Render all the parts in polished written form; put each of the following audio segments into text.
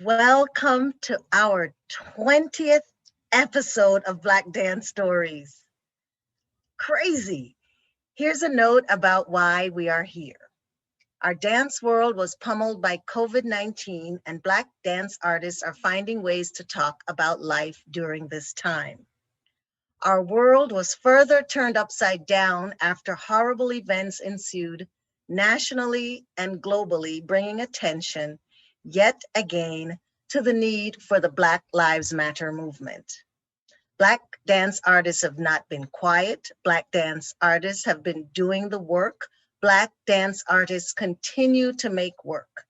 Welcome to our 20th episode of Black Dance Stories. Crazy. Here's a note about why we are here. Our dance world was pummeled by COVID-19, and Black dance artists are finding ways to talk about life during this time. Our world was further turned upside down after horrible events ensued nationally and globally, bringing attention yet again to the need for the Black Lives Matter movement. Black dance artists have not been quiet. Black dance artists have been doing the work. Black dance artists continue to make work.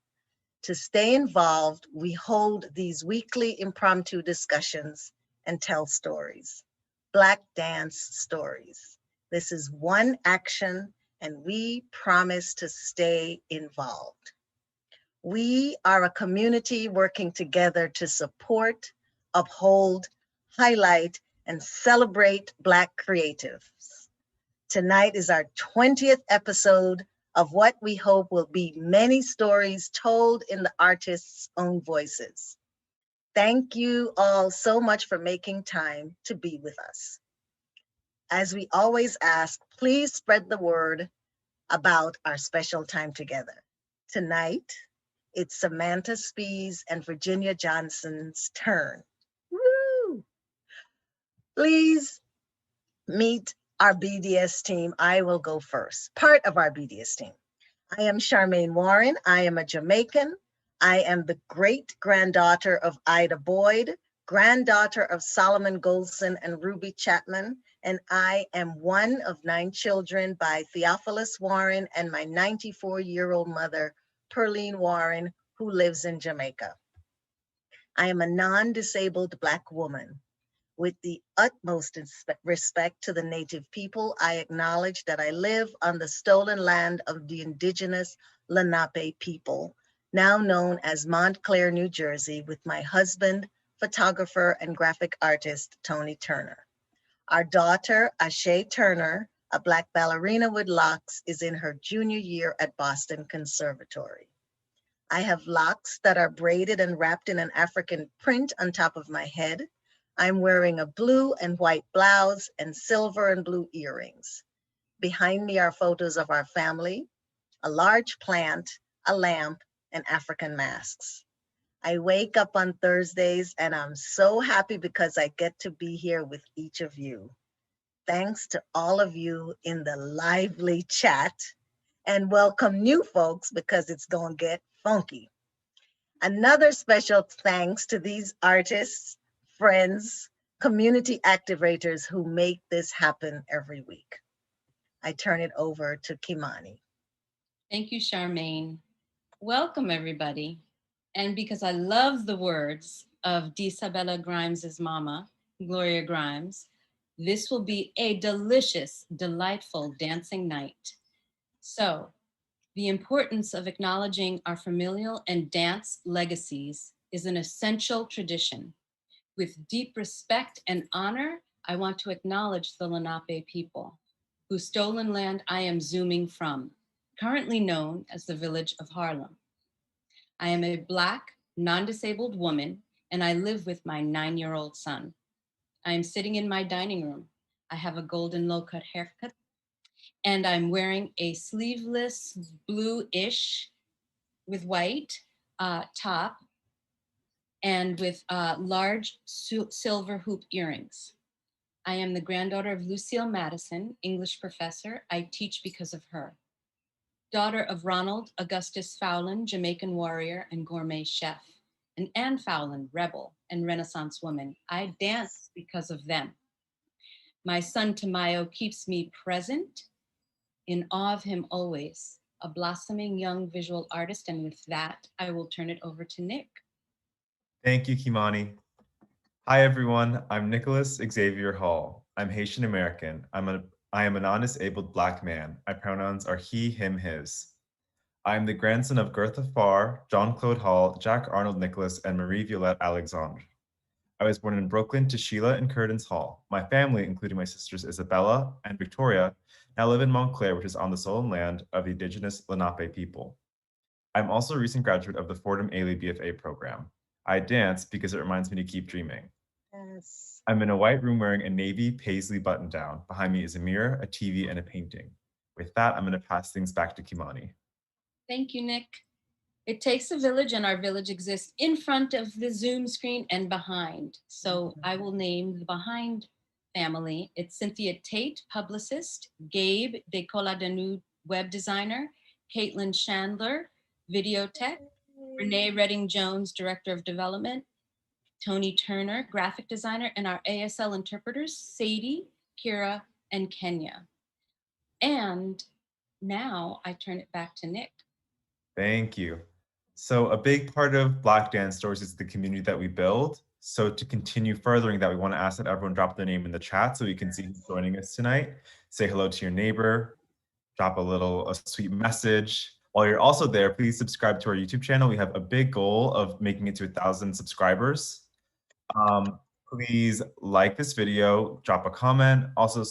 To stay involved, we hold these weekly impromptu discussions and tell stories. Black dance stories. This is one action, and we promise to stay involved. We are a community working together to support, uphold, highlight, and celebrate Black creatives. Tonight is our 20th episode of what we hope will be many stories told in the artist's own voices. Thank you all so much for making time to be with us. As we always ask, please spread the word about our special time together. Tonight, it's Samantha Speis and Virginia Johnson's turn. Woo! Please meet our BDS team. I will go first, part of our BDS team. I am Charmaine Warren. I am a Jamaican. I am the great granddaughter of Ida Boyd, granddaughter of Solomon Goldson and Ruby Chapman, and I am one of 9 children by Theophilus Warren and my 94-year-old mother, Perline Warren, who lives in Jamaica. I am a non-disabled Black woman. With the utmost respect to the Native people, I acknowledge that I live on the stolen land of the indigenous Lenape people, now known as Montclair, New Jersey, with my husband, photographer, and graphic artist, Tony Turner. Our daughter, Ashay Turner, a Black ballerina with locks, is in her junior year at Boston Conservatory. I have locks that are braided and wrapped in an African print on top of my head. I'm wearing a blue and white blouse and silver and blue earrings. Behind me are photos of our family, a large plant, a lamp, and African masks. I wake up on Thursdays and I'm so happy because I get to be here with each of you. Thanks to all of you in the lively chat, and welcome new folks because it's gonna get funky. Another special thanks to these artists, friends, community activators who make this happen every week. I turn it over to Kimani. Thank you, Charmaine. Welcome, everybody. And because I love the words of Disabella Grimes's mama, Gloria Grimes, this will be a delicious, delightful dancing night. So, the importance of acknowledging our familial and dance legacies is an essential tradition. With deep respect and honor, I want to acknowledge the Lenape people, whose stolen land I am zooming from, currently known as the village of Harlem. I am a Black, non-disabled woman, and I live with my 9-year-old son. I am sitting in my dining room. I have a golden low-cut haircut, and I'm wearing a sleeveless blue-ish with white top and with large silver hoop earrings. I am the granddaughter of Lucille Madison, English professor. I teach because of her. Daughter of Ronald Augustus Fowlin, Jamaican warrior and gourmet chef, and Anne Fowlin, rebel and Renaissance woman. I dance because of them. My son Tamayo keeps me present, in awe of him always, a blossoming young visual artist. And with that, I will turn it over to Nick. Thank you, Kimani. Hi, everyone. I'm Nicholas Xavier Hall. I'm Haitian American. I am a non-disabled Black man. My pronouns are he, him, his. I am the grandson of Gertha Farr, John Claude Hall, Jack Arnold Nicholas, and Marie Violette Alexandre. I was born in Brooklyn to Sheila and Curtis Hall. My family, including my sisters Isabella and Victoria, now live in Montclair, which is on the stolen land of the indigenous Lenape people. I'm also a recent graduate of the Fordham Ailey BFA program. I dance because it reminds me to keep dreaming. Yes. I'm in a white room wearing a navy paisley button down. Behind me is a mirror, a TV, and a painting. With that, I'm going to pass things back to Kimani. Thank you, Nick. It takes a village, and our village exists in front of the Zoom screen and behind. So I will name the behind family. It's Cynthia Tate, publicist, Gabe Decoladenu, web designer, Caitlin Chandler, video tech, Renee Redding Jones, director of development, Tony Turner, graphic designer, and our ASL interpreters, Sadie, Kira, and Kenya. And now I turn it back to Nick. Thank you. So a big part of Black Dance Stories is the community that we build. So to continue furthering that, we want to ask that everyone drop their name in the chat so we can see who's joining us tonight. Say hello to your neighbor, drop a sweet message. While you're also there, please subscribe to our YouTube channel. We have a big goal of making it to 1,000 subscribers. Please like this video, drop a comment. Also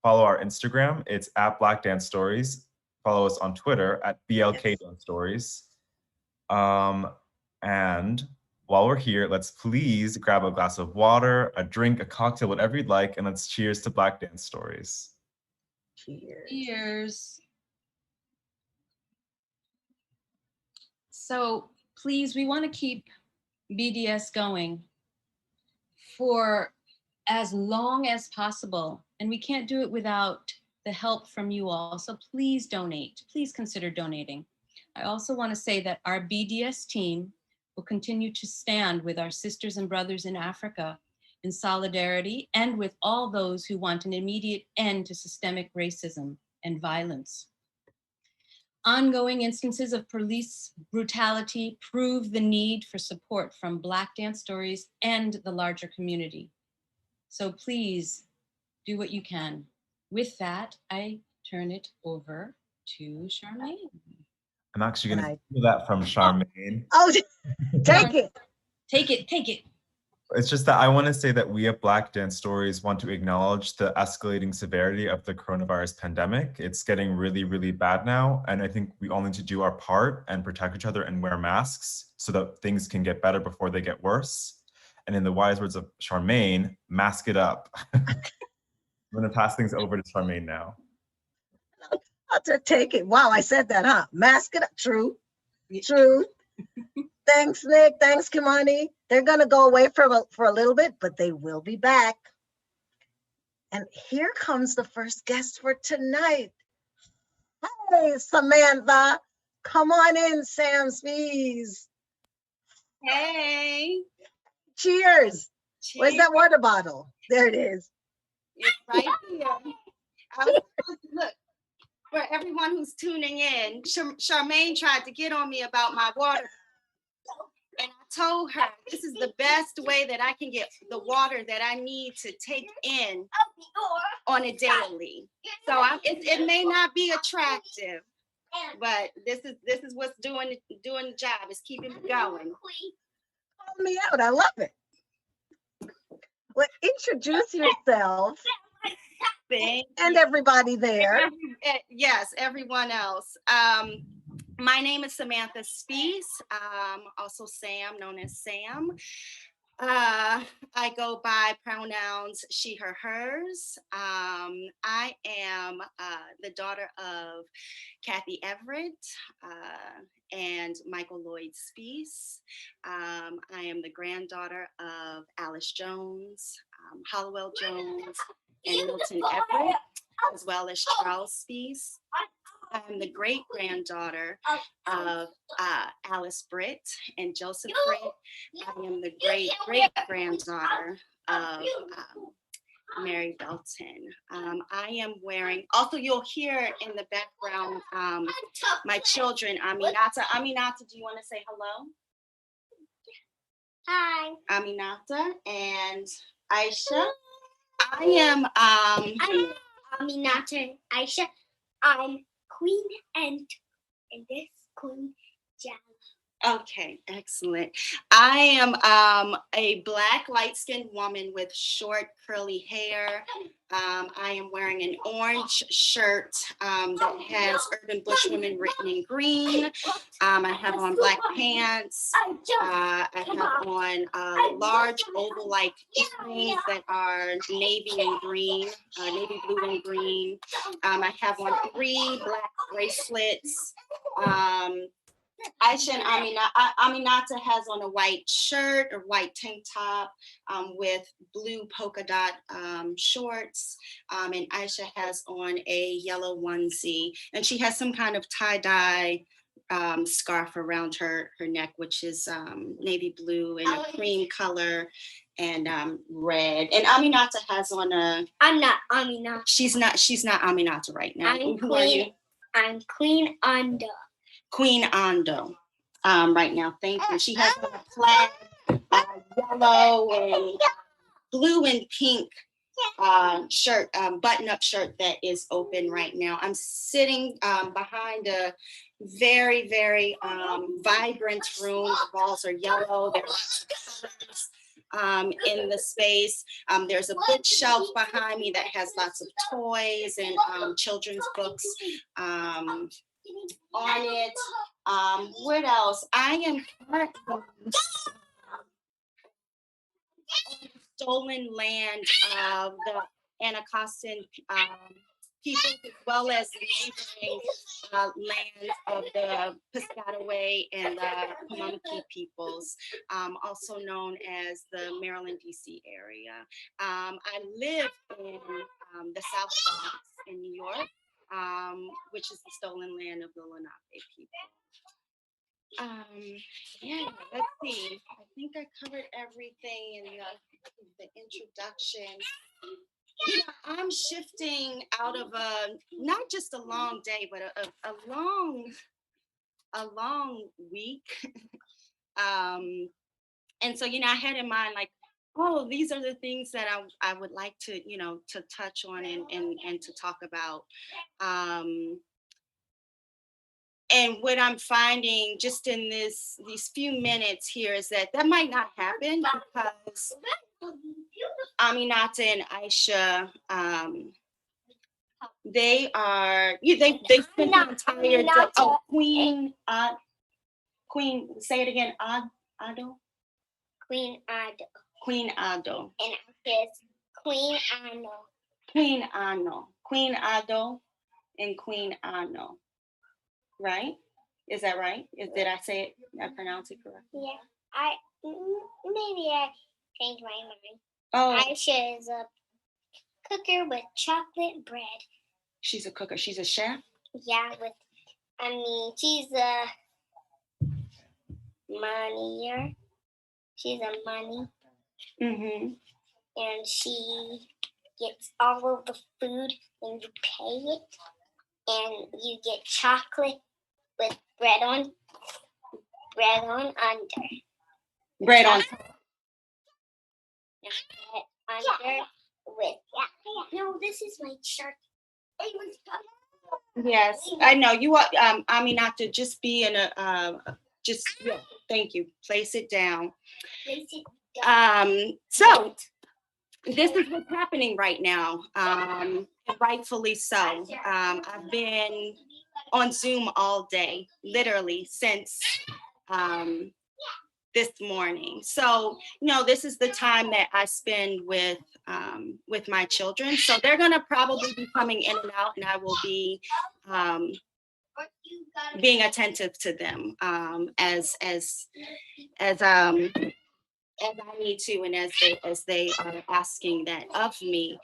follow our Instagram. It's at Black Dance Stories. Follow us on Twitter at BLK Dance Stories. And while we're here, let's please grab a glass of water, a drink, a cocktail, whatever you'd like, and let's cheers to Black Dance Stories. Cheers. Cheers. So please, we want to keep BDS going for as long as possible. And we can't do it without the help from you all. So please donate. Please consider donating. I also want to say that our BDS team will continue to stand with our sisters and brothers in Africa in solidarity and with all those who want an immediate end to systemic racism and violence. Ongoing instances of police brutality prove the need for support from Black Dance Stories and the larger community. So please do what you can. With that, I turn it over to Charmaine. I'm actually going to steal that from Charmaine. Oh, take it. Take it. It's just that I want to say that we at Black Dance Stories want to acknowledge the escalating severity of the coronavirus pandemic. It's getting really, really bad now. And I think we all need to do our part and protect each other and wear masks so that things can get better before they get worse. And in the wise words of Charmaine, mask it up. I'm going to pass things over to Charmaine now. I'll take it. Wow, I said that, huh? Mask it up. True. Thanks, Nick. Thanks, Kimani. They're going to go away for a little bit, but they will be back. And here comes the first guest for tonight. Hey, Samantha. Come on in, Sam Speis. Hey. Cheers. Where's that water bottle? There it is. It's right here. Look, for everyone who's tuning in, Charmaine tried to get on me about my water. And I told her this is the best way that I can get the water that I need to take in on a daily. So it may not be attractive, but this is what's doing the job. It's keeping me going. Call me out. I love it. Well, introduce yourself and everybody there. Yes, everyone else. My name is Samantha Speis, also Sam, known as Sam. I go by pronouns she, her, hers. I am the daughter of Kathy Everett and Michael Lloyd Speis. I am the granddaughter of Alice Jones, Hollowell Jones, and Milton Everett, as well as Charles Speis. I'm the great-granddaughter of Alice Britt and Joseph Britt. I am the great-great-granddaughter of Mary Belton. I am wearing, also you'll hear in the background, my children, Aminata. Aminata, do you want to say hello? Hi. Aminata and Aisha. I am I'm Aminata Aisha. I'm Queen and this Queen Jala. Okay, excellent. I am a Black light-skinned woman with short curly hair. I am wearing an orange shirt that has Urban Bush Women written in green. I have on black pants. I have on large oval-like earrings that are navy and green, navy blue and green. I have on 3 black bracelets. Aisha and Aminata has on a white shirt or white tank top with blue polka dot shorts. And Aisha has on a yellow onesie. And she has some kind of tie-dye scarf around her neck, which is navy blue and a cream color and red. And Aminata has on a... I'm not Aminata. She's not Aminata right now. I'm Who are you? I'm Queen Anda. Queen Ando right now. Thank you. She has on a plaid, yellow and blue and pink shirt, button-up shirt that is open right now. I'm sitting behind a very, very vibrant room. The walls are yellow. There's colors in the space. There's a bookshelf behind me that has lots of toys and children's books on it. What else? I am currently stolen land of the Anacostan people, as well as neighboring lands of the Piscataway and the Pamunkey peoples, also known as the Maryland, D.C. area. I live in the South Bronx in New York, which is the stolen land of the Lenape people. Yeah, let's see. I think I covered everything in the introduction. You know, I'm shifting out of not just a long day, but a long week. And so, I had in mind like, oh, these are the things that I would like to, to touch on and to talk about. And what I'm finding just in these few minutes here is that might not happen because Aminata and Aisha, they are, they spent the entire day. Oh, Queen, say it again, Ado? Queen Ado. Queen Ado. And it's Queen Ano. Queen Ano. Queen Ado and Queen Ano. Right? Is that right? Did I say it? I pronounce it correctly? Yeah. Maybe I changed my mind. Oh. Aisha is a cooker with chocolate bread. She's a cooker. She's a chef? Yeah, she's a moneyer. She's a money. Mm-hmm. And she gets all of the food and you pay it. And you get chocolate with bread on under. Bread on top. Bread under with, no, this is my shirt. Yes, I know you are. Aminata, just be in thank you. Place it down. Place it down. So this is what's happening right now. Rightfully so. I've been on Zoom all day, literally since this morning. So, this is the time that I spend with my children. So they're gonna probably be coming in and out, and I will be being attentive to them as I need to, and as they are asking that of me.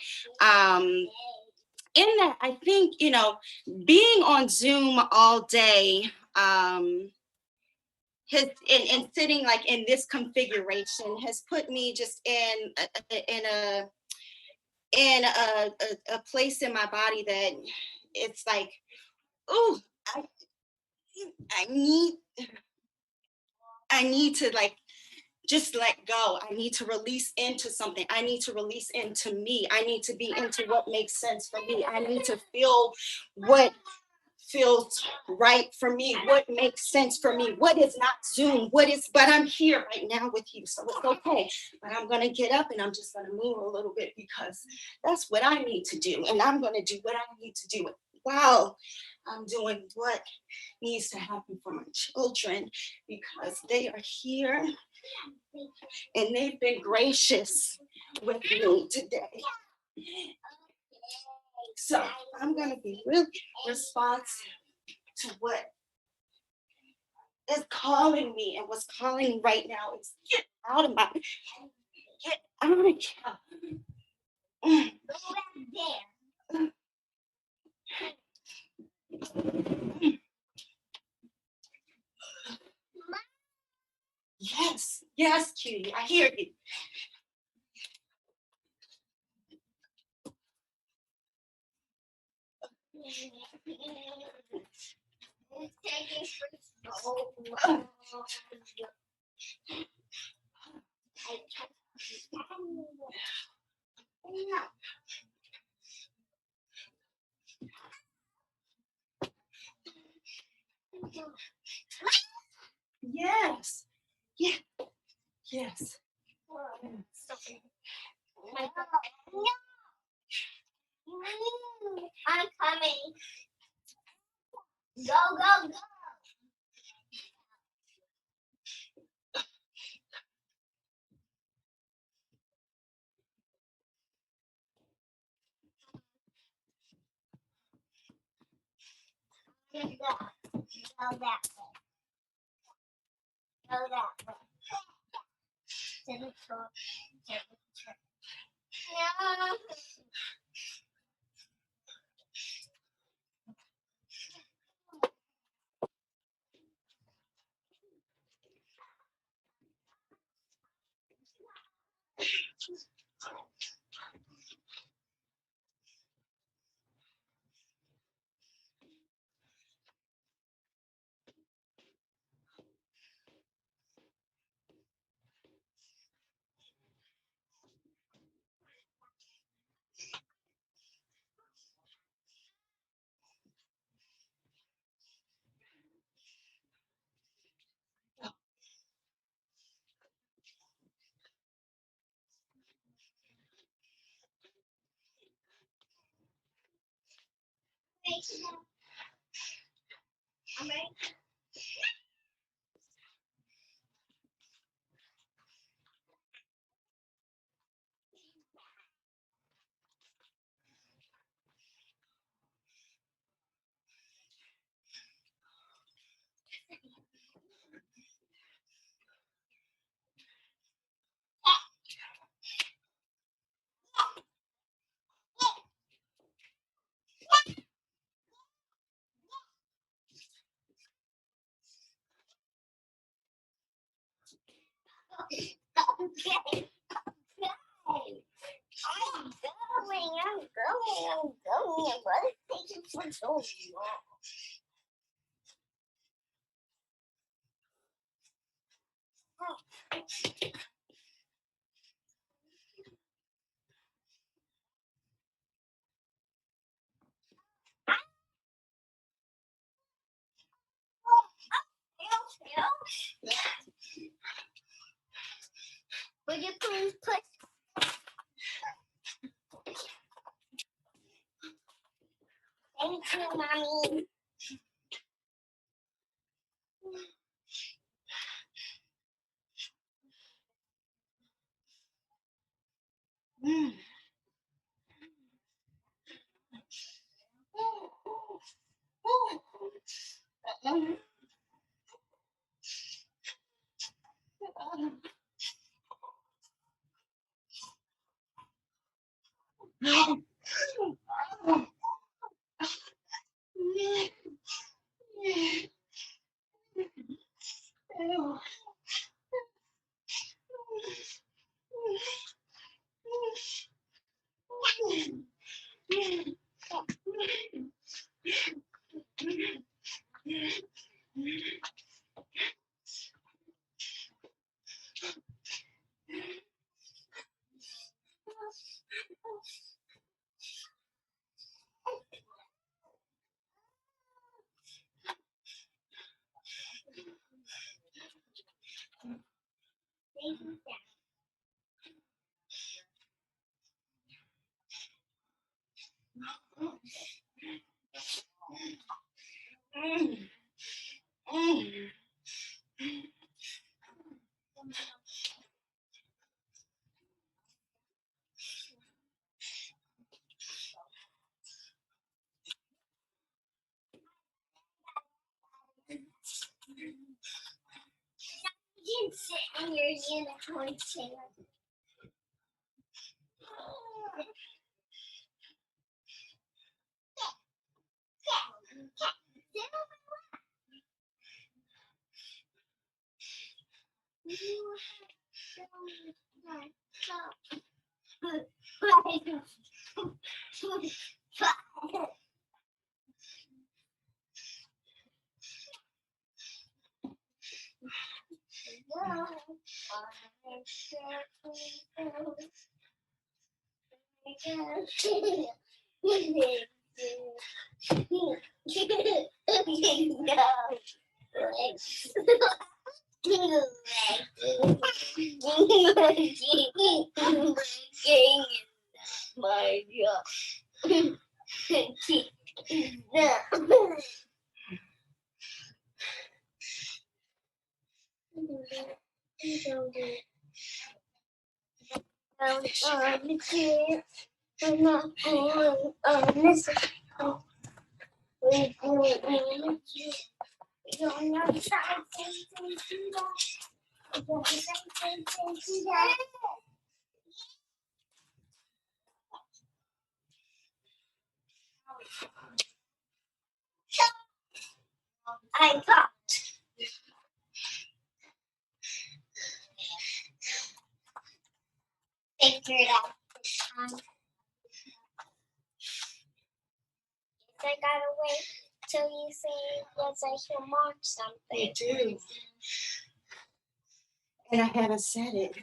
In that, I think being on Zoom all day. And sitting like in this configuration has put me just in a place in my body that it's like, oh, I need to like just let go. I need to release into something. I need to release into me. I need to be into what makes sense for me. I need to feel what feels right for me, what makes sense for me, what is not Zoom, but I'm here right now with you, so it's okay. But I'm gonna get up and I'm just gonna move a little bit because that's what I need to do. And I'm gonna do what I need to do while I'm doing what needs to happen for my children, because they are here and they've been gracious with me today. So I'm going to be really responsive to what is calling me, and what's calling me right now is get out of here. Go back there. Yes, cutie, I hear you. It's taking so long. Yes. No, I'm coming. Go, go, go. Go that way. Go that way. Go that way. To the top. To the top. No. I'm ready. Okay. I'm going. What is taking so long? Would you please put? Thank you, Mommy. You can sit in your unicorn chair. My God. I'm not going on this. I got figured out this time. I gotta wait till you say yes, I can watch something. They do. And I haven't said it.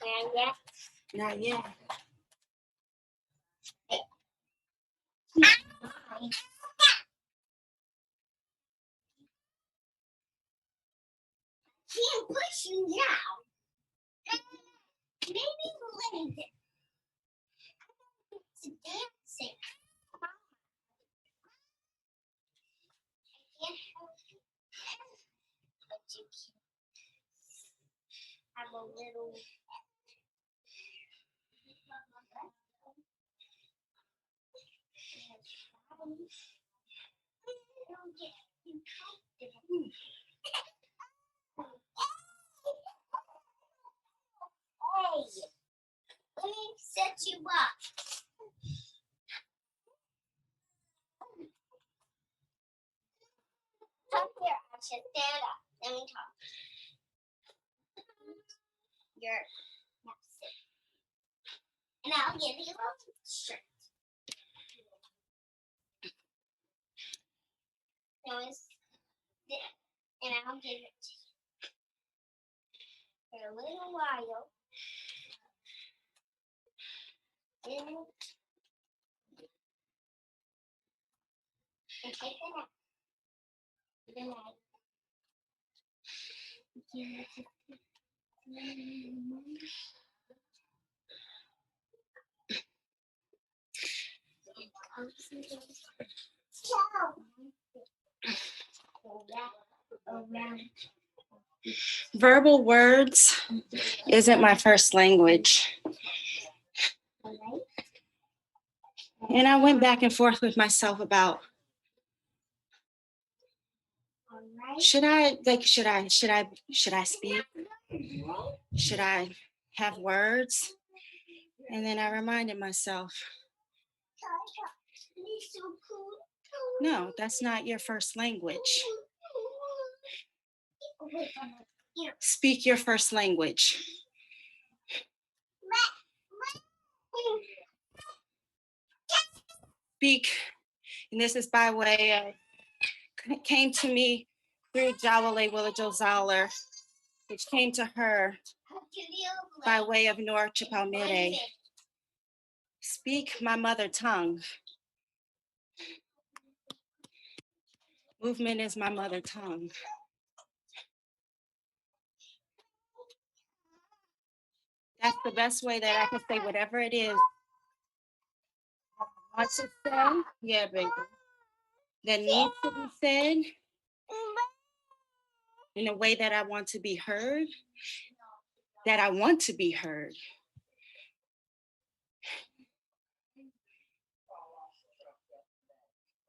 And yet, Not yet. can't push you now. Maybe later. It's dancing. I can't help you. But you can have a little. Don't get you comfortable. Hey, let me set you up. Come here, I should stand up. Let me talk. You're now sit. And I'll give you a shirt. No, it's this. And I'll give it to you. For a little while. And take a nap. Good night. Verbal words isn't my first language. And I went back and forth with myself about should I speak? Should I have words? And then I reminded myself, no, that's not your first language. Speak your first language. Speak, and this is by way of, came to me through Jawale Willajozala, which came to her by way of Nor Chipalmire. Speak my mother tongue. Movement is my mother tongue. That's the best way that I can say whatever it is I want to say. Yeah, baby. That needs to be said in a way that I want to be heard, that I want to be heard.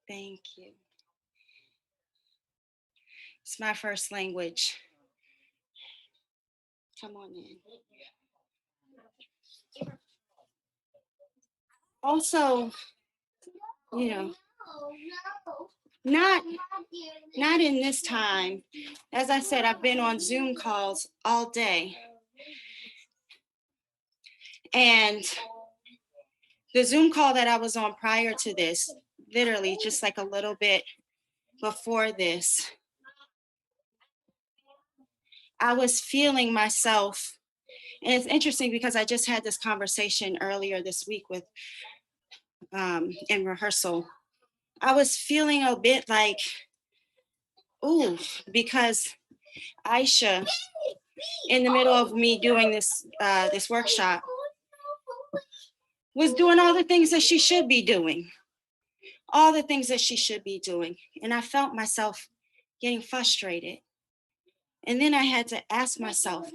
Thank you. It's my first language. Come on in. Also, you know, not in this time. As I said, I've been on Zoom calls all day. And the Zoom call that I was on prior to this, literally just like a little bit before this, I was feeling myself. And it's interesting because I just had this conversation earlier this week with in rehearsal. I was feeling a bit like, ooh, because Aisha, in the middle of me doing this this workshop, was doing all the things that she should be doing, all the things that she should be doing. And I felt myself getting frustrated. And then I had to ask myself,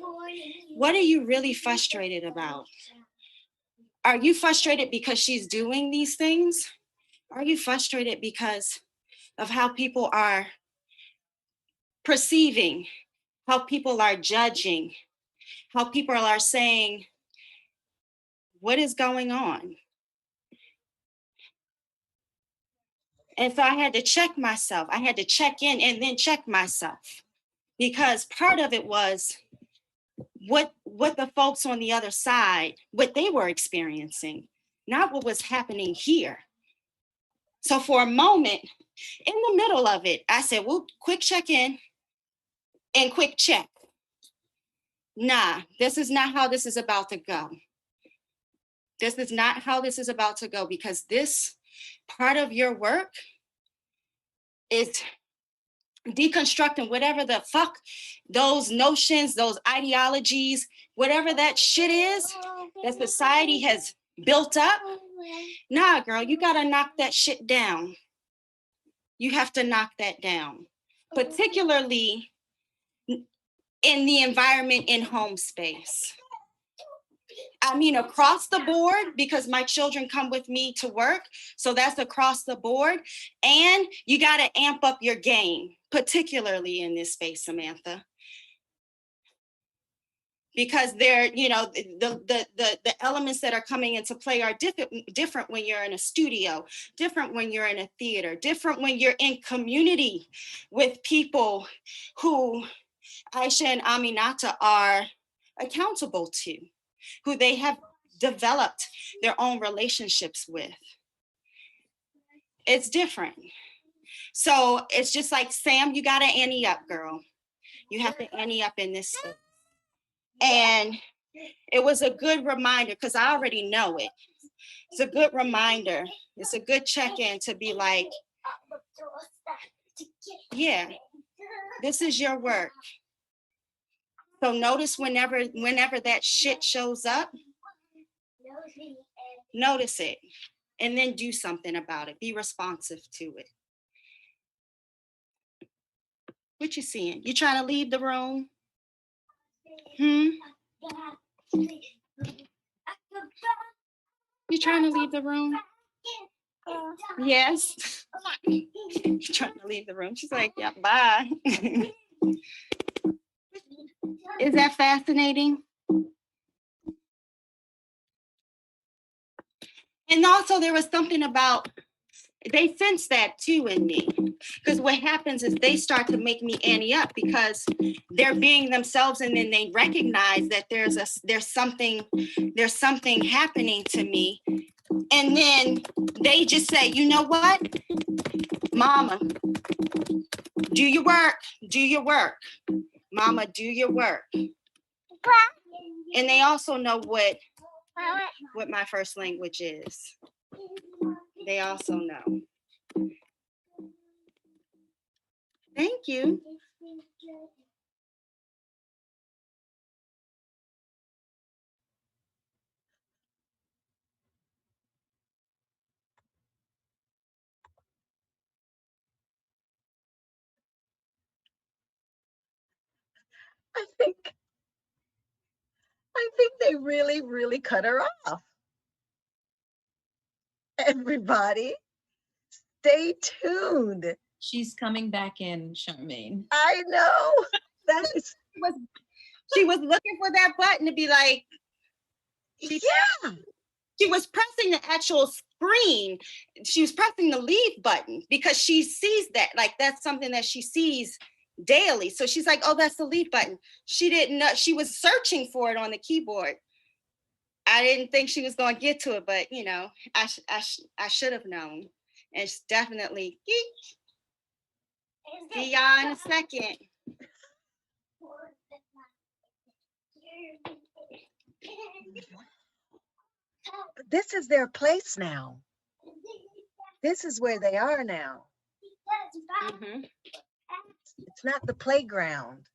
what are you really frustrated about? Are you frustrated because she's doing these things? Are you frustrated because of how people are perceiving, how people are judging, how people are saying, what is going on? And so I had to check myself. I had to check in and then check myself, because part of it was what the folks on the other side, what they were experiencing, not what was happening here. So for a moment, in the middle of it, I said, well, quick check in and quick check. Nah, this is not how this is about to go. This is not how this is about to go, because this part of your work is deconstructing whatever the fuck those notions, those ideologies, whatever that shit is that society has built up. Nah, girl, you gotta knock that shit down. You have to knock that down, particularly in the environment in home space. I mean, across the board, because my children come with me to work. So that's across the board. And you got to amp up your game, particularly in this space, Samantha. Because they're, you know, the elements that are coming into play are different when you're in a studio, different when you're in a theater, different when you're in community with people who Aisha and Aminata are accountable to, who they have developed their own relationships with. It's different. So it's just like, Sam, you got to ante up, girl. You have to ante up in this space. And it was a good reminder, because I already know it. It's a good reminder. It's a good check-in to be like, yeah, this is your work. So notice whenever that shit shows up, notice it, and then do something about it. Be responsive to it. What you seeing? You trying to leave the room? You trying to leave the room? Yes. You trying to leave the room? She's like, yeah, bye. Is that fascinating? And also there was something about, they sense that too in me, because what happens is they start to make me ante up, because they're being themselves, and then they recognize that there's something happening to me, and then they just say, you know what, mama, do your work, mama, do your work. And they also know what my first language is. They also know. Thank you. I think they really, really cut her off. Everybody, stay tuned. She's coming back in, Charmaine. I know. That is, She was looking for that button to be like, yeah. she was pressing the actual screen. She was pressing the leave button because she sees that, like that's something that she sees daily. So she's like, oh, that's the leave button. She didn't know, she was searching for it on the keyboard. I didn't think she was going to get to it, but you know, I should have known. And it's definitely, see y'all in a second. But this is their place now. This is where they are now. Mm-hmm. It's not the playground.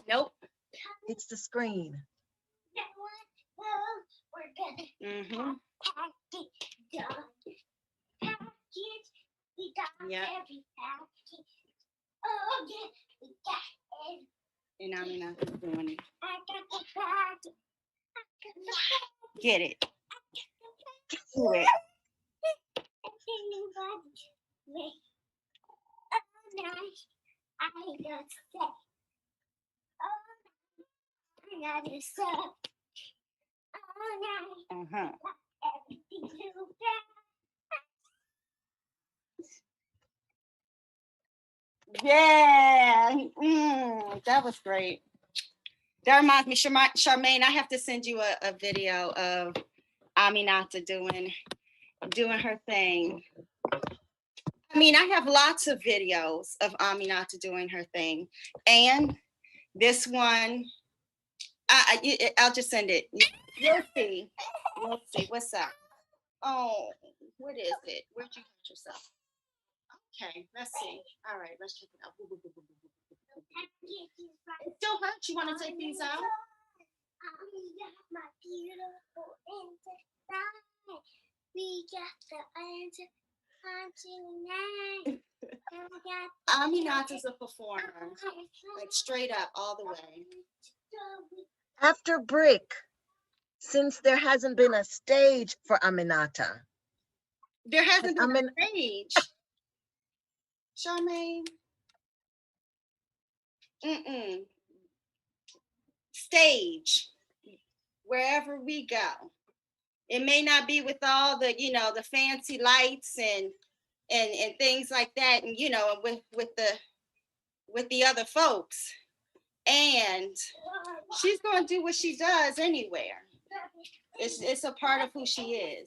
Nope. It's the screen. Mm-hmm. Yeah. And I'm not doing it. Get it. Do it. Uh-huh. Yeah. That was great. That reminds me, Charmaine, I have to send you a video of Aminata doing her thing. I mean, I have lots of videos of Aminata doing her thing. And this one, I'll just send it. You'll see. You'll see. What's up? Oh, what is it? Where'd you hurt yourself? Okay, let's see. All right, let's check it out. It still hurts. You want to take these out? My beautiful inside. We got the answer. Aminata's a performer, like straight up, all the way. After break, since there hasn't been a stage for Aminata. There hasn't been a stage. Charmaine. Stage. Wherever we go. It may not be with all the, you know, the fancy lights and things like that, and you know, with the other folks. And she's going to do what she does anywhere. It's a part of who she is.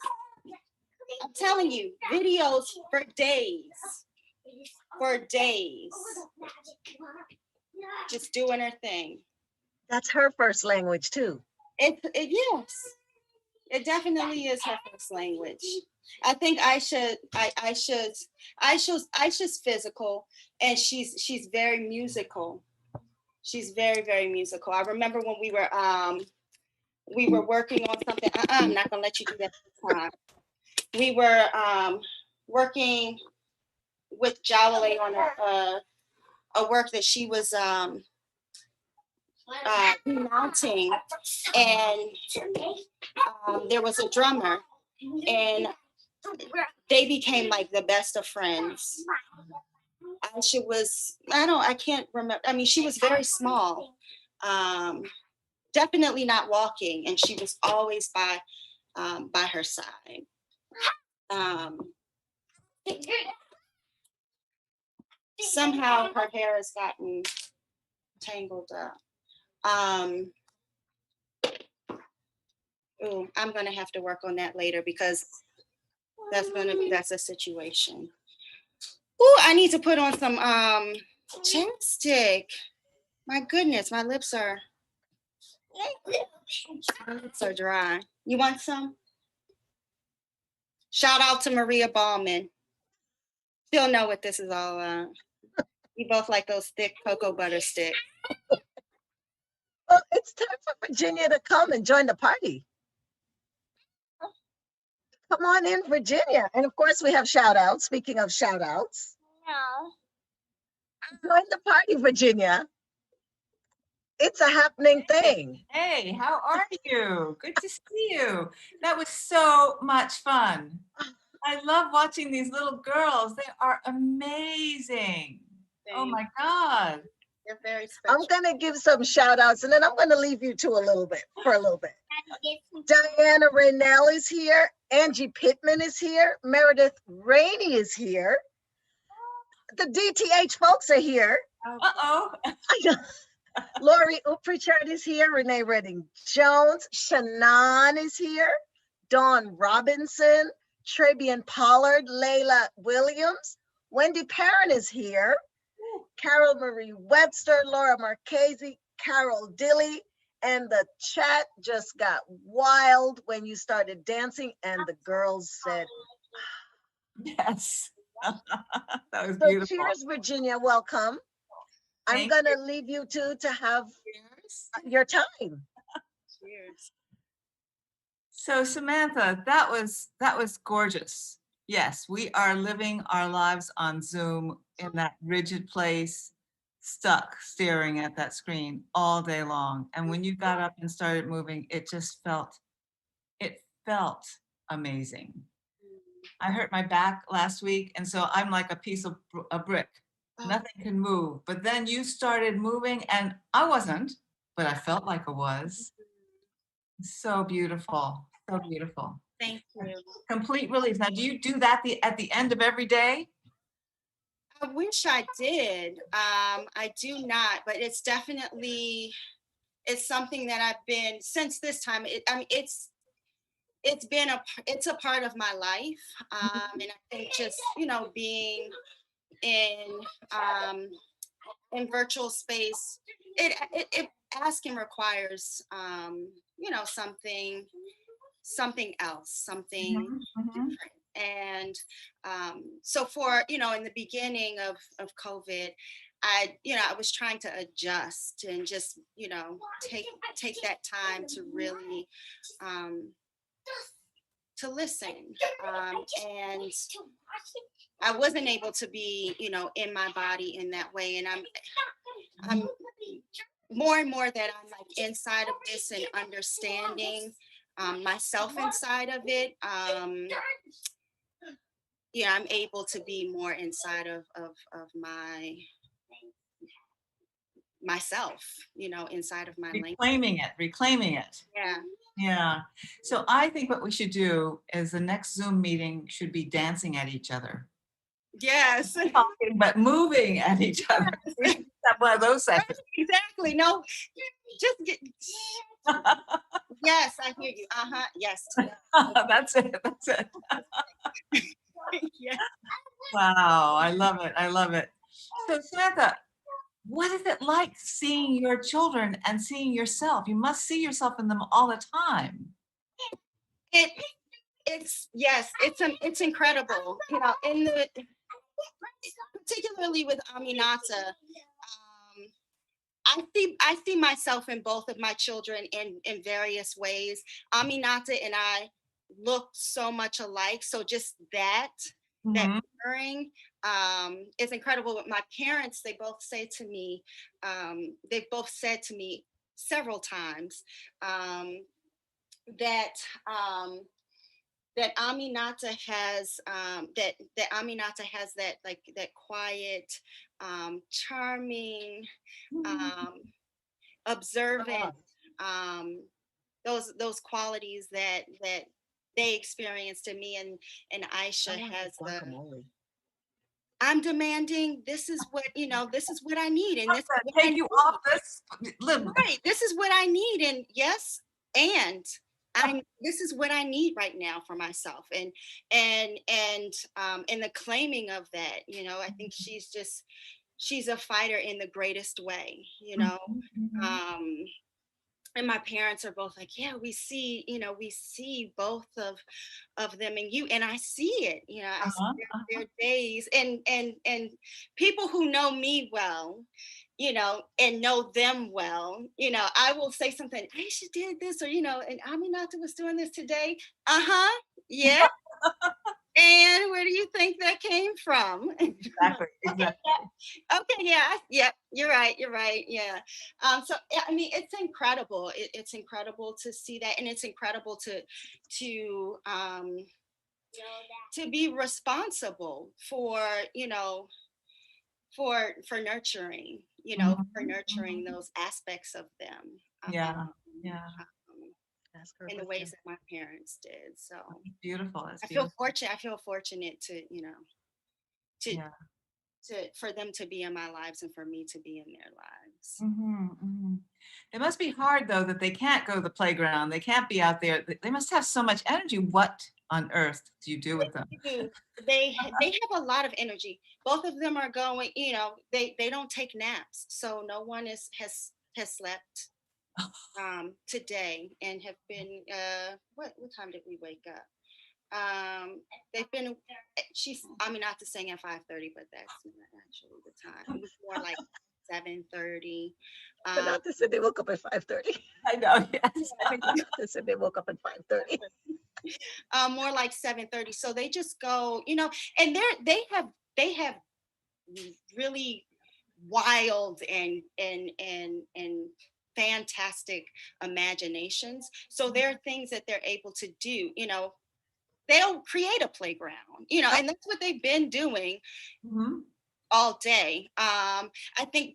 I'm telling you, videos for days. For days. Just doing her thing. That's her first language too. Yes. It definitely is her first language. I think Aisha's physical, and she's very musical. She's very, very musical. I remember when we were working on something. I'm not gonna let you do that this time. We were working with Jalale on a work that she was mounting, and there was a drummer, and they became like the best of friends. Aisha was, I can't remember. I mean, she was very small, definitely not walking, and she was always by her side. Somehow her hair has gotten tangled up. I'm gonna have to work on that later because that's a situation. I need to put on some chapstick. My goodness, my lips are dry. You want some? Shout out to Maria Ballman. She'll know what this is all about. We both like those thick cocoa butter sticks. Well, it's time for Virginia to come and join the party. Come on in, Virginia. And of course, we have shout outs. Speaking of shout outs. No. Join the party, Virginia. It's a happening thing. Hey, how are you? Good to see you. That was so much fun. I love watching these little girls. They are amazing. Oh my God. They're very special. I'm going to give some shout outs and then I'm going to leave you to a little bit. Diana Raynell is here. Angie Pittman is here. Meredith Rainey is here. The DTH folks are here. Uh-oh. Lori Pritchard is here. Renee Redding Jones. Shannon is here. Dawn Robinson. Trabian Pollard. Layla Williams. Wendy Perrin is here. Carol Marie Webster. Laura Marchese. Carol Dilly. And the chat just got wild when you started dancing and the girls said, yes. That was so beautiful. cheers, Virginia, welcome. I'm Thank gonna leave you two to have your time. Cheers. So Samantha, that was gorgeous. Yes, we are living our lives on Zoom in that rigid place, stuck staring at that screen all day long. And when you got up and started moving, it felt amazing. I hurt my back last week, and so I'm like a brick. Nothing can move. But then you started moving, and I wasn't, but I felt like I was. So beautiful. So beautiful. Thank you. Complete release. Now, do you do that at the end of every day? I wish I did. I do not, but it's definitely, it's something that I've been since this time. It's a part of my life. And I think just, being in virtual space, it asking requires, something else, something different. And so for, in the beginning of COVID, I was trying to adjust and just, take that time to really, to listen. And I wasn't able to be, in my body in that way. And I'm more and more that I'm like inside of this and understanding myself inside of it. I'm able to be more inside of myself, inside of my reclaiming it. Yeah. So I think what we should do is the next Zoom meeting should be dancing at each other. Yes. Talking, but moving at each other. We should have one of those sessions. Exactly. No, just get. Yes, I hear you. Yes. That's it. Yes. Wow. I love it. So Samantha, what is it like seeing your children and seeing yourself? You must see yourself in them all the time. It's incredible. Particularly with Aminata, I see myself in both of my children in various ways. Aminata and I look so much alike. So just that mirroring is incredible. With my parents, they both said to me several times that Aminata has that Aminata has that that quiet, charming, observant, those qualities that they experienced in me, and Aisha has the. I'm demanding. This is what This is what I need, and this take you off this. Right. This is what I need, and yes, and this is what I need right now for myself, and the claiming of that. I think she's a fighter in the greatest way. And my parents are both like, yeah, we see both of them in you, and I see it. I see their days, and people who know me well, and know them well, I will say something. Aisha did this, or and Aminata was doing this today. Yeah. And where do you think that came from? Exactly. Exactly. Okay, yeah, yeah, you're right, yeah. So yeah, I mean, it's incredible. It's incredible to see that, and it's incredible to to be responsible for, you know, for nurturing, you know, for Mhm, nurturing mhm. those aspects of them. Yeah. Yeah. Um, Ask her a in the question. ways that my parents did. So Beautiful. That's I feel beautiful. fortunate. I feel fortunate to, you know, to Yeah. for them to be in my lives and for me to be in their lives. It must be hard though that they can't go to the playground. They can't be out there. They must have so much energy. What on earth do you do with them? They do. They have a lot of energy. Both of them are going. You know, they don't take naps, so no one has slept today and have been. What time did we wake up? They've been. She's. I mean, not to sing at 5:30, but that's not actually the time. It was more like 7:30. But Um, not to say they woke up at 5:30. I know. Yes. They said they woke up at 5:30. more like 7:30. So they just go, you know, and they have really wild and fantastic imaginations. So there are things that they're able to do, you know, they'll create a playground, you know, and that's what they've been doing Mhm. all day. I think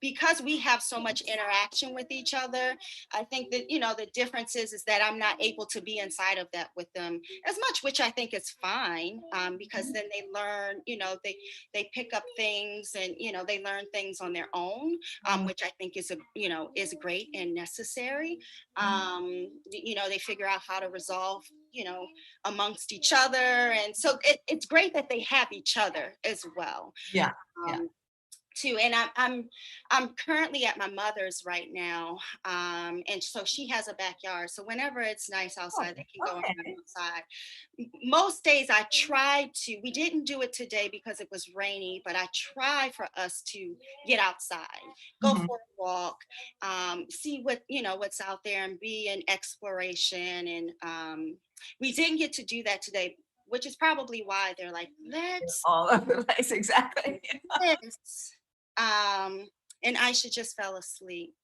because we have so much interaction with each other, I think that, you know, the difference is that I'm not able to be inside of that with them as much, which I think is fine, because then they learn, you know, they pick up things and, you know, they learn things on their own, which I think is you know, is great and necessary. You know, they figure out how to resolve, you know, amongst each other, and so it's great that they have each other as well, Yeah. Yeah. um, too. And I'm currently at my mother's right now, and so she has a backyard. So whenever it's nice Oh, outside, they can go and run okay. outside. Most days I try to. We didn't do it today because it was rainy, but I try for us to get outside, go Mhm. for a walk, see what, you know, what's out there, and be in exploration. And we didn't get to do that today, which is probably why they're like, let's All over the place. Exactly. this. Um, and Aisha just fell asleep,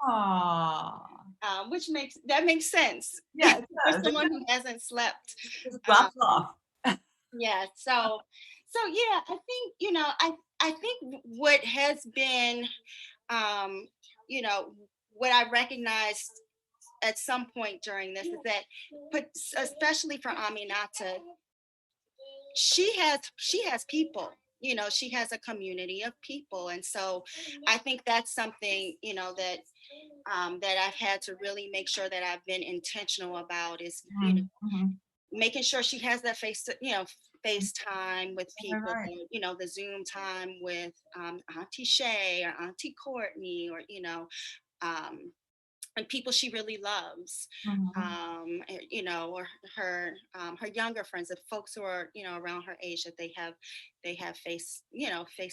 Aw. which makes sense Yeah, it for does. It someone who hasn't slept. just Um, drops off. yeah, so yeah, I think, you know, I think what has been, um, you know, what I recognized at some point during this is that, but especially for Aminata, she has people, you know, she has a community of people. And so I think that's something, you know, that I've had to really make sure that I've been intentional about, is, you know, Mhm, mhm. making sure she has that FaceTime with Right, people, right. you know, the Zoom time with Auntie Shay or Auntie Courtney, or, you know, um, and people she really loves, Mhm. you know, or her younger friends, the folks who are, you know, around her age, that they have face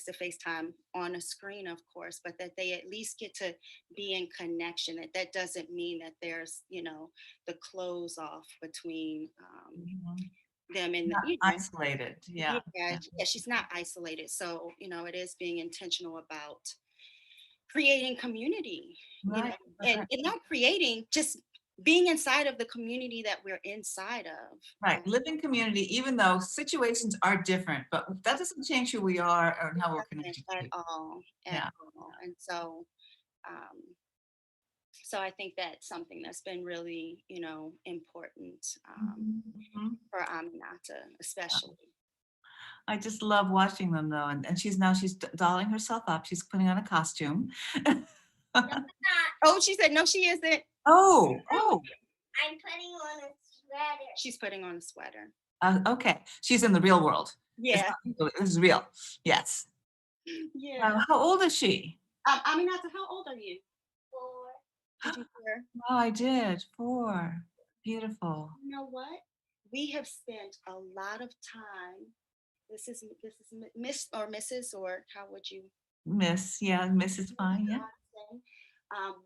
to face time on a screen, of course, but that they at least get to be in connection. That doesn't mean that there's, you know, the close off between Mhm. them, and, Not you know, isolated. yeah, Yeah. Yeah. yeah, she's not isolated. So, you know, it is being intentional about creating community, you know, Right. Right. and, Right. not creating, just being inside of the community that we're inside of. Right. Live in community, even though situations are different, but that doesn't change who we are or how we're Nothing connected at to. all, at Yeah. all. And so, um, so I think that's something that's been really, you know, important, Mhm, mhm. for Aminata, especially. I just love watching them though. And she's dolling herself up. She's putting on a costume. Oh, she said, no, she isn't. Oh, oh, I'm putting on a sweater. She's putting on a sweater. okay. She's in the real world. It's Yeah. not, this is real. Yes. Yeah. How old is she? Aminata, how old are you? 4. Did you hear? Oh, I did. 4. Beautiful. You know what? We have spent a lot of time. This is Miss or Mrs., or how would you Miss, yeah, Miss is fine. Yeah. say?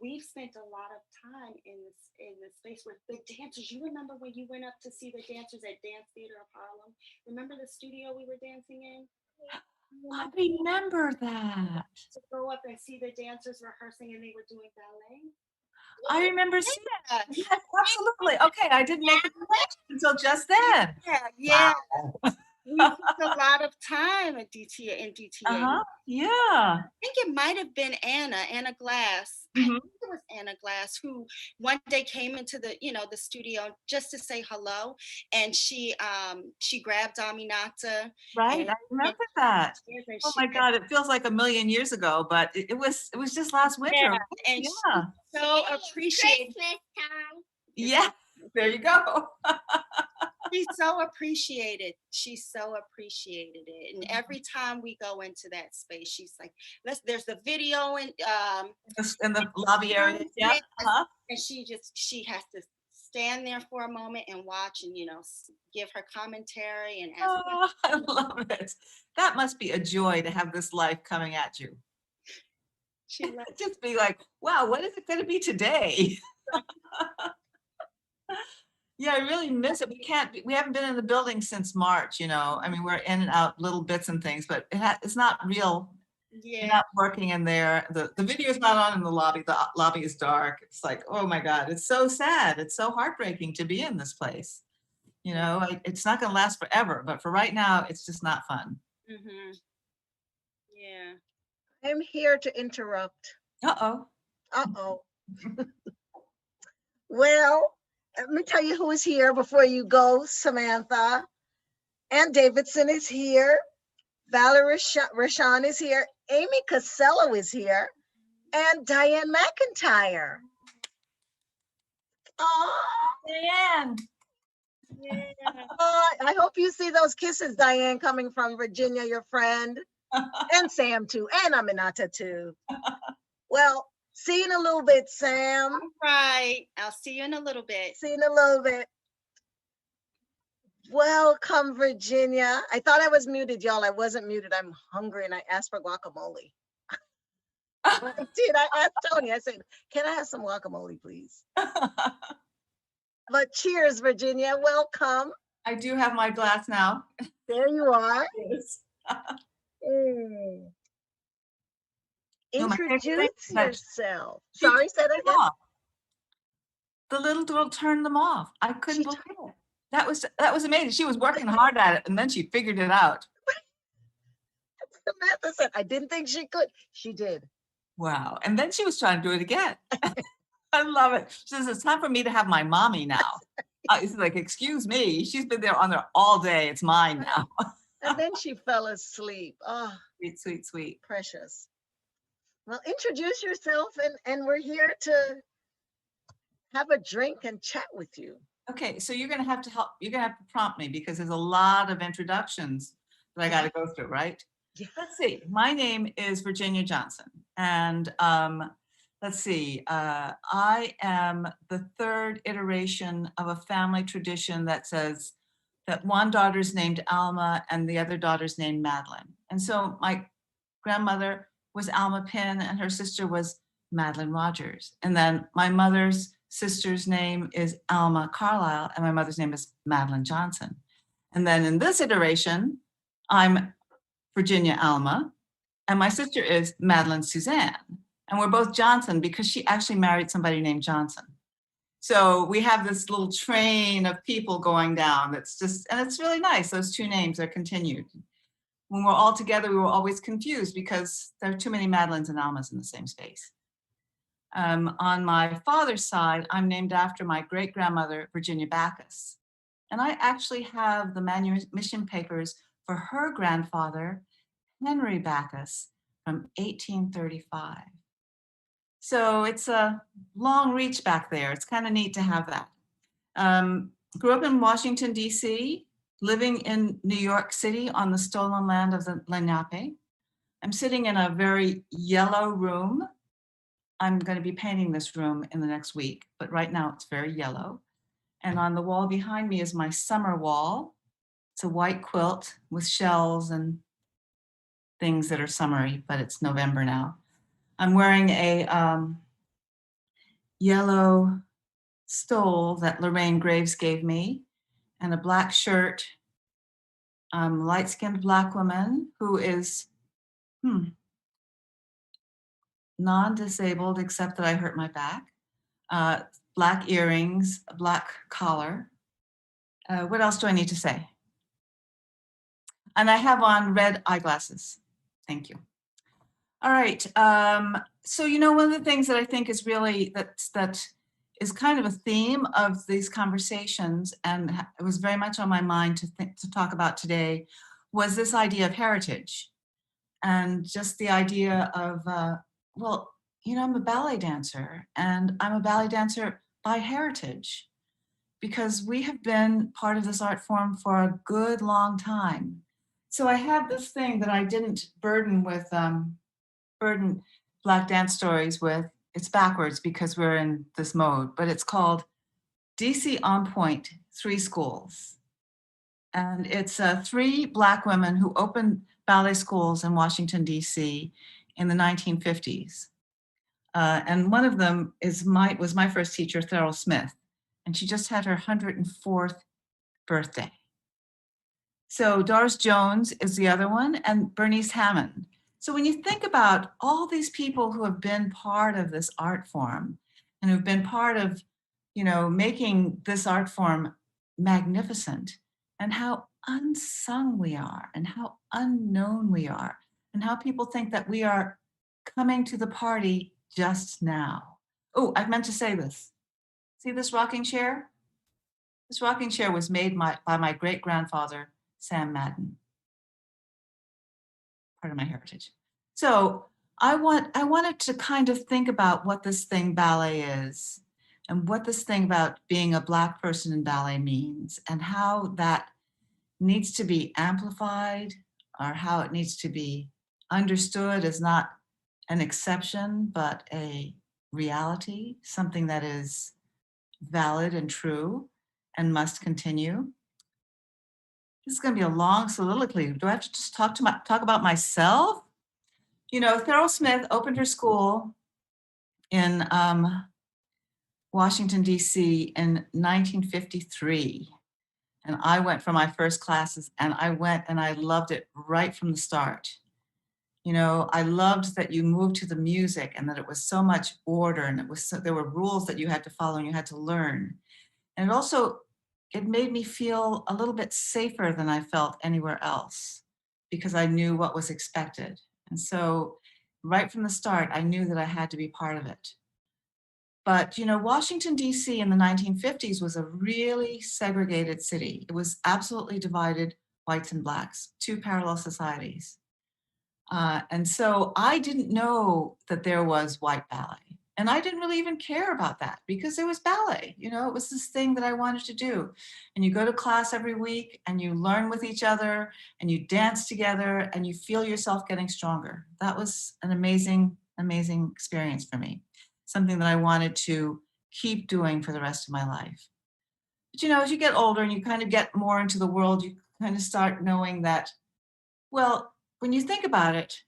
we've spent a lot of time in this space with the dancers. You remember when you went up to see the dancers at Dance Theater of Harlem? Remember the studio we were dancing in? I remember that. To go up and see the dancers rehearsing, and they were doing ballet. I remember seeing Yeah. that. Yes, absolutely. Okay, I didn't make the connection until just then. Yeah. Wow. We spent a lot of time at DTA in DTA. Uh-huh. Yeah. I think it might have been Anna Glass. I Mhm. think it was Anna Glass who one day came into the studio just to say hello, and she grabbed Aminata. Right. And I remember that. and Oh she my God, it feels like a million years ago, but it was just last winter. Yeah, right? and Yeah. she so appreciated. Christmas time. Yeah. There you go. She's so appreciated. She so appreciated it, and every time we go into that space, she's like, There's the video and Just in the lobby area. Yeah. Yes. Uh-huh. and she has to stand there for a moment and watch and give her commentary and ask. Oh, I love it. That must be a joy to have this life coming at you. She loves Just be like, wow, what is it going to be today? Yeah, I really miss it. We haven't been in the building since March, I mean, we're in and out little bits and things, but it's not real. You're Yeah, not working in there. The video is not on in the lobby. The lobby is dark. It's like, oh my God, it's so sad. It's so heartbreaking to be in this place. It's not going to last forever, but for right now, it's just not fun. mm-hmm. Yeah. I'm here to interrupt. Uh-oh. Uh-oh. Well, let me tell you who is here before you go, Samantha. Ann Davidson is here. Valerie Rashawn is here. Amy Costello is here. And Diane McIntyre. Oh, Diane. Yeah. I hope you see those kisses, Diane, coming from Virginia, your friend. And Sam, too. And Aminata, too. Well, see you in a little bit, Sam. All right. I'll see you in a little bit. See you in a little bit. Welcome, Virginia. I thought I was muted, y'all. I wasn't muted. I'm hungry and I asked for guacamole. I did. I asked Tony, I said, can I have some guacamole, please? But cheers, Virginia. Welcome. I do have my glass now. There you are. Yes. Mm. No, my favorite thing Introduce is that yourself. she Sorry, say that turned them again. off. The little girl turned them off. I couldn't believe it. That was amazing. She was working hard at it and then she figured it out. Samantha said, I didn't think she could. She did. Wow. And then she was trying to do it again. I love it. She says, it's time for me to have my mommy now. It's like, excuse me. She's been there on there all day. It's mine now. And then she fell asleep. Oh, Sweet, sweet, sweet. precious. Well, introduce yourself and we're here to have a drink and chat with you. Okay, so you're going to have to help. You're going to have to prompt me because there's a lot of introductions that I got to go through, right? Yeah. Let's see. My name is Virginia Johnson. And let's see. I am the third iteration of a family tradition that says that one daughter's named Alma and the other daughter's named Madeline. And so my grandmother was Alma Pinn and her sister was Madeline Rogers. And then my mother's sister's name is Alma Carlisle and my mother's name is Madeline Johnson. And then in this iteration, I'm Virginia Alma and my sister is Madeline Suzanne. And we're both Johnson because she actually married somebody named Johnson. So we have this little train of people going down and it's really nice. Those two names are continued. When we're all together, we were always confused because there are too many Madelines and Almas in the same space. On my father's side, I'm named after my great-grandmother, Virginia Backus. And I actually have the manumission papers for her grandfather, Henry Backus, from 1835. So it's a long reach back there. It's kind of neat to have that. Grew up in Washington, D.C., living in New York City on the stolen land of the Lenape. I'm sitting in a very yellow room. I'm going to be painting this room in the next week, but right now it's very yellow. And on the wall behind me is my summer wall. It's a white quilt with shells and things that are summery, but it's November now. I'm wearing a yellow stole that Lorraine Graves gave me, and a black shirt, light-skinned black woman who is non-disabled except that I hurt my back, black earrings, a black collar. What else do I need to say? And I have on red eyeglasses. Thank you. All right. So, one of the things that I think is really that is kind of a theme of these conversations, and it was very much on my mind to talk about today, was this idea of heritage, and just the idea of, I'm a ballet dancer, and I'm a ballet dancer by heritage, because we have been part of this art form for a good long time. So I have this thing that I didn't burden Black Dance Stories with. It's backwards because we're in this mode, but it's called DC On Point, 3 Schools. And it's 3 Black women who opened ballet schools in Washington, DC in the 1950s. And one of them was my first teacher, Thurl Smith, and she just had her 104th birthday. So Doris Jones is the other one, and Bernice Hammond. So when you think about all these people who have been part of this art form and who've been part of, making this art form magnificent, and how unsung we are, and how unknown we are, and how people think that we are coming to the party just now. Oh, I meant to say this. See this rocking chair? This rocking chair was made by my great-grandfather, Sam Madden, part of my heritage. So I wanted to kind of think about what this thing ballet is, and what this thing about being a Black person in ballet means, and how that needs to be amplified, or how it needs to be understood as not an exception, but a reality, something that is valid and true and must continue. This is going to be a long soliloquy. Do I have to just talk about myself? Thurl Smith opened her school in Washington, D.C. in 1953. And I went for my first classes, and I went and I loved it right from the start. I loved that you moved to the music, and that it was so much order, and there were rules that you had to follow and you had to learn. And it made me feel a little bit safer than I felt anywhere else, because I knew what was expected. And so right from the start, I knew that I had to be part of it. But, Washington, D.C. in the 1950s was a really segregated city. It was absolutely divided, whites and Blacks, 2 parallel societies. And so I didn't know that there was white ballet. And I didn't really even care about that, because there was ballet. It was this thing that I wanted to do. And you go to class every week, and you learn with each other, and you dance together, and you feel yourself getting stronger. That was an amazing, amazing experience for me. Something that I wanted to keep doing for the rest of my life. But as you get older and you kind of get more into the world, you kind of start knowing that, well, when you think about it,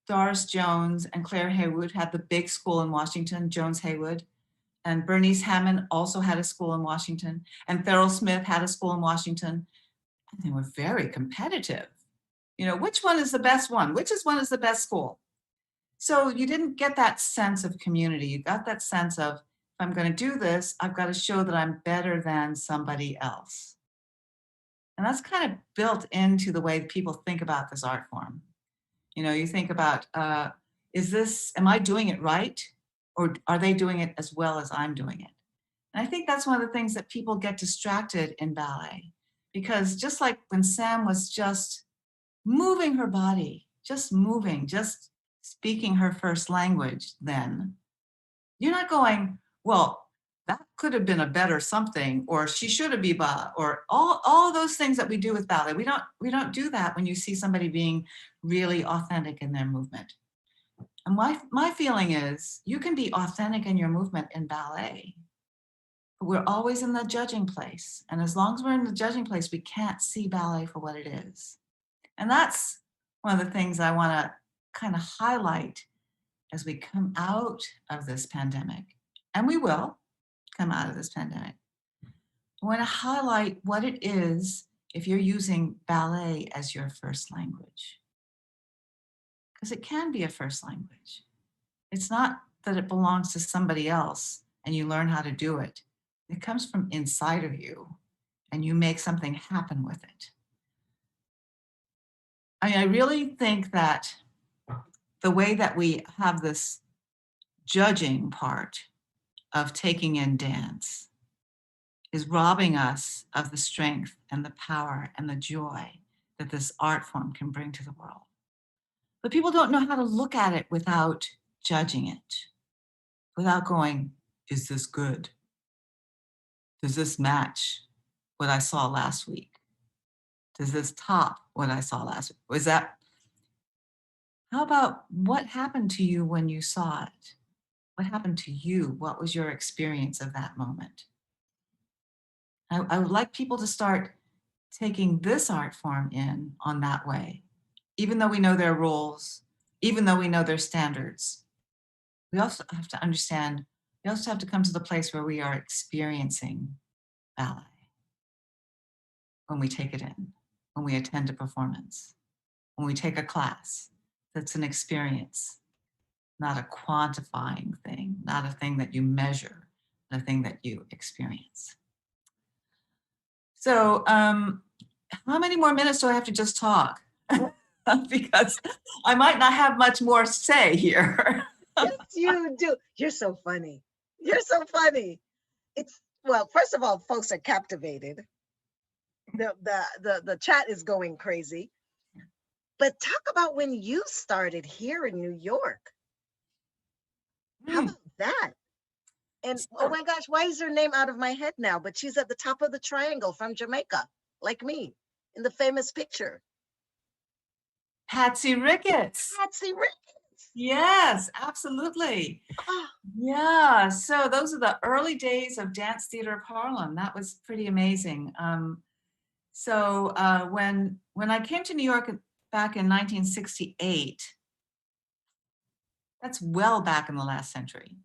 Doris Jones and Claire Haywood had the big school in Washington, Jones Haywood, and Bernice Hammond also had a school in Washington, and Thurl Smith had a school in Washington, and they were very competitive. Which one is the best one? Which one is the best school? So you didn't get that sense of community. You got that sense of, if I'm going to do this, I've got to show that I'm better than somebody else. And that's kind of built into the way people think about this art form. You think about, am I doing it right? Or are they doing it as well as I'm doing it? And I think that's one of the things that people get distracted in ballet. Because just like when Sam was just moving her body, just moving, just speaking her first language, then you're not going, well, that could have been a better something, or she should have been, or all those things that we do with ballet. We don't do that when you see somebody being really authentic in their movement. And my feeling is, you can be authentic in your movement in ballet, but we're always in the judging place. And as long as we're in the judging place, we can't see ballet for what it is. And that's one of the things I want to kind of highlight as we come out of this pandemic and we will come out of this pandemic, I want to highlight what it is if you're using ballet as your first language. Because it can be a first language. It's not that it belongs to somebody else and you learn how to do it. It comes from inside of you and you make something happen with it. I mean, I really think that the way that we have this judging part of taking in dance is robbing us of the strength and the power and the joy that this art form can bring to the world. But people don't know how to look at it without judging it, without going, is this good? Does this match what I saw last week? Does this top what I saw last week? Was that, how about what happened to you when you saw it? What happened to you? What was your experience of that moment? I would like people to start taking this art form in on that way, even though we know their rules, even though we know their standards. We also have to understand, we also have to come to the place where we are experiencing ballet when we take it in, when we attend a performance, when we take a class. That's an experience, not a quantifying thing, not a thing that you measure, but a thing that you experience. So how many more minutes do I have to just talk? Because I might not have much more to say here. Yes, you do. You're so funny. You're so funny. It's, well, first of all, folks are captivated. The chat is going crazy. But talk about when you started here in New York. How about that? And oh my gosh, why is her name out of my head now? But she's at the top of the triangle from Jamaica, like me, in the famous picture. Patsy Ricketts. Patsy Ricketts. Yes, absolutely. Oh, Yeah, so those are the early days of Dance Theater of Harlem. That was pretty amazing. So when I came to New York back in 1968, that's well back in the last century.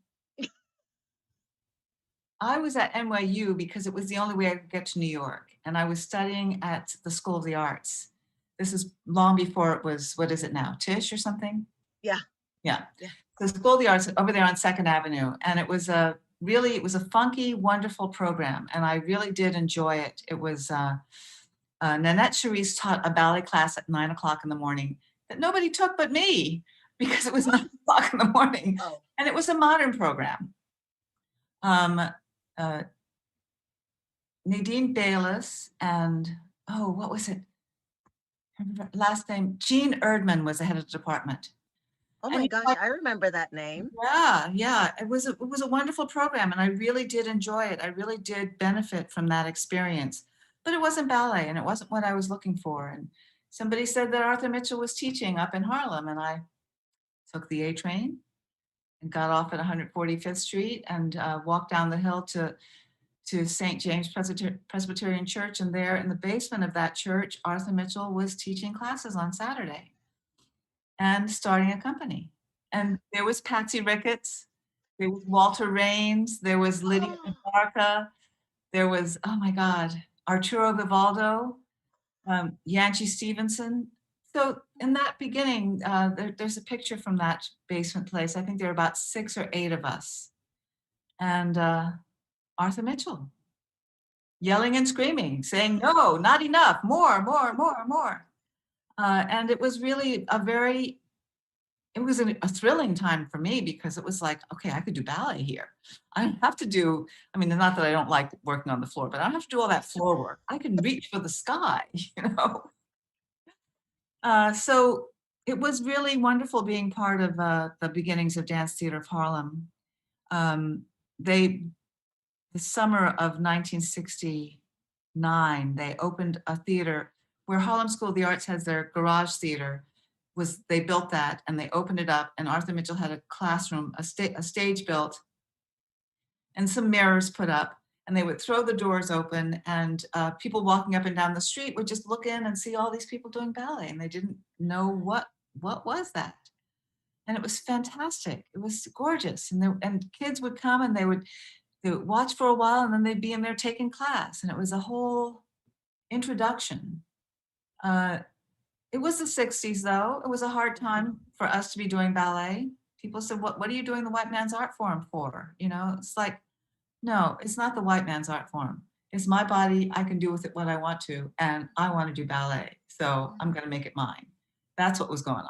I was at NYU because it was the only way I could get to New York. And I was studying at the School of the Arts. This is long before it was, what is it now, Tisch or something? yeah. Yeah. Yeah. The School of the Arts over there on 2nd Avenue. And it was a funky, wonderful program. And I really did enjoy it. It was, Nanette Cherise taught a ballet class at 9 o'clock in the morning that nobody took but me because it was 9 o'clock in the morning. Oh. And it was a modern program. Nadine Bayless and, oh, what was it? Her last name, Jean Erdman was the head of the department. Oh my gosh, I remember that name. Yeah. It was a wonderful program and I really did enjoy it. I really did benefit from that experience. But it wasn't ballet and it wasn't what I was looking for. And somebody said that Arthur Mitchell was teaching up in Harlem and I took the A train and got off at 145th Street and walked down the hill to St. James Presbyterian Church. And there in the basement of that church, Arthur Mitchell was teaching classes on Saturday and starting a company. And there was Patsy Ricketts, there was Walter Raines, there was Lydia Barca, there was, oh my God, Arturo Vivaldo, Yanchi Stevenson. So in that beginning, there's a picture from that basement place. I think there were about 6 or 8 of us. And Arthur Mitchell, yelling and screaming, saying, no, not enough, more. And it was really it was a thrilling time for me because it was like, okay, I could do ballet here. I don't have to do, I mean, not that I don't like working on the floor, but I don't have to do all that floor work. I can reach for the sky, you know? So it was really wonderful being part of the beginnings of Dance Theater of Harlem. The summer of 1969, they opened a theater where Harlem School of the Arts has their garage theater. They built that and they opened it up and Arthur Mitchell had a classroom, a stage built and some mirrors put up and they would throw the doors open and people walking up and down the street would just look in and see all these people doing ballet and they didn't know what was that. And it was fantastic. It was gorgeous. And kids would come and they would watch for a while, and then they'd be in there taking class. And it was a whole introduction. It was the 60s, though. It was a hard time for us to be doing ballet. People said, what are you doing the white man's art form for? You know, it's like, no, it's not the white man's art form. It's my body. I can do with it what I want to, and I want to do ballet. So I'm going to make it mine. That's what was going on.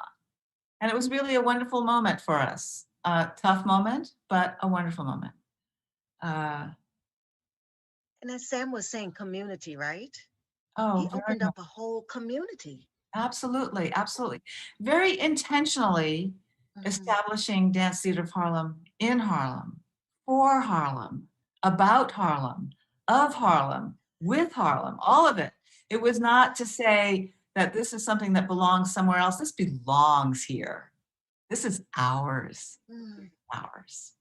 And it was really a wonderful moment for us. A tough moment, but a wonderful moment. And as Sam was saying, community, right? Oh, He very opened much. up a whole community. Absolutely, absolutely. Very intentionally establishing Dance Theater of Harlem in Harlem, for Harlem, about Harlem, of Harlem, with Harlem, all of it. It was not to say that this is something that belongs somewhere else. This belongs here. This is ours, ours.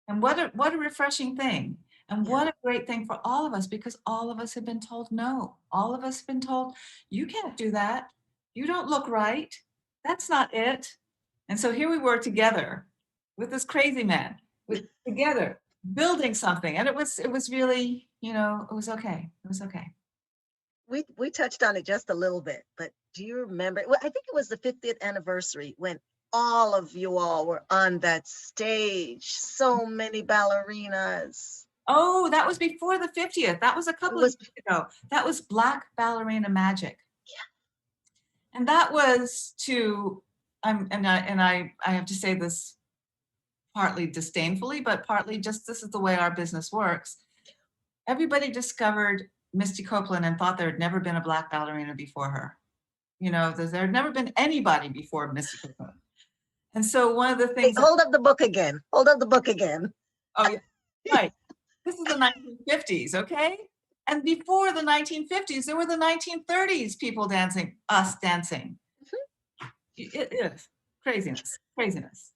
And what a refreshing thing. And what a great thing for all of us, because all of us have been told no. All of us have been told, you can't do that. You don't look right. That's not it. And so here we were together with this crazy man, together building something. And it was really, you know, it was okay. It was okay. We touched on it just a little bit, but do you remember? Well, I think it was the 50th anniversary when all of you all were on that stage. So many ballerinas. Oh, that was before the 50th. That was a couple of years ago. That was Black Ballerina Magic. Yeah. And that was to, I have to say this partly disdainfully, but partly just this is the way our business works. Everybody discovered Misty Copeland and thought there had never been a Black ballerina before her. You know, there had never been anybody before Misty Copeland. And so one of the things— Hey, hold up the book again. Hold up the book again. Oh, yeah, right. This is the 1950s, okay? And before the 1950s, there were the 1930s people dancing, us dancing. It is craziness, craziness.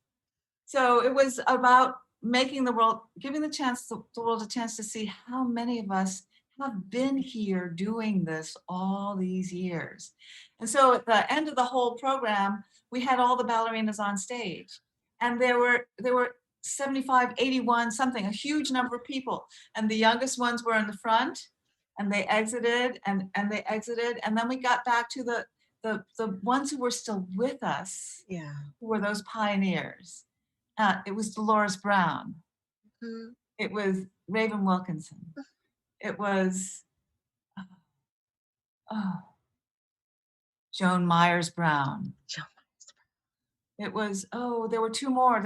So it was about making the world, giving the world a chance to see how many of us have been here doing this all these years. And so at the end of the whole program, we had all the ballerinas on stage. And there were 75, 81, something, a huge number of people. And the youngest ones were in the front, and they exited and they exited. And then we got back to the ones who were still with us, who were those pioneers. It was Dolores Brown. It was Raven Wilkinson. It was Joan Myers Brown. It was, there were two more.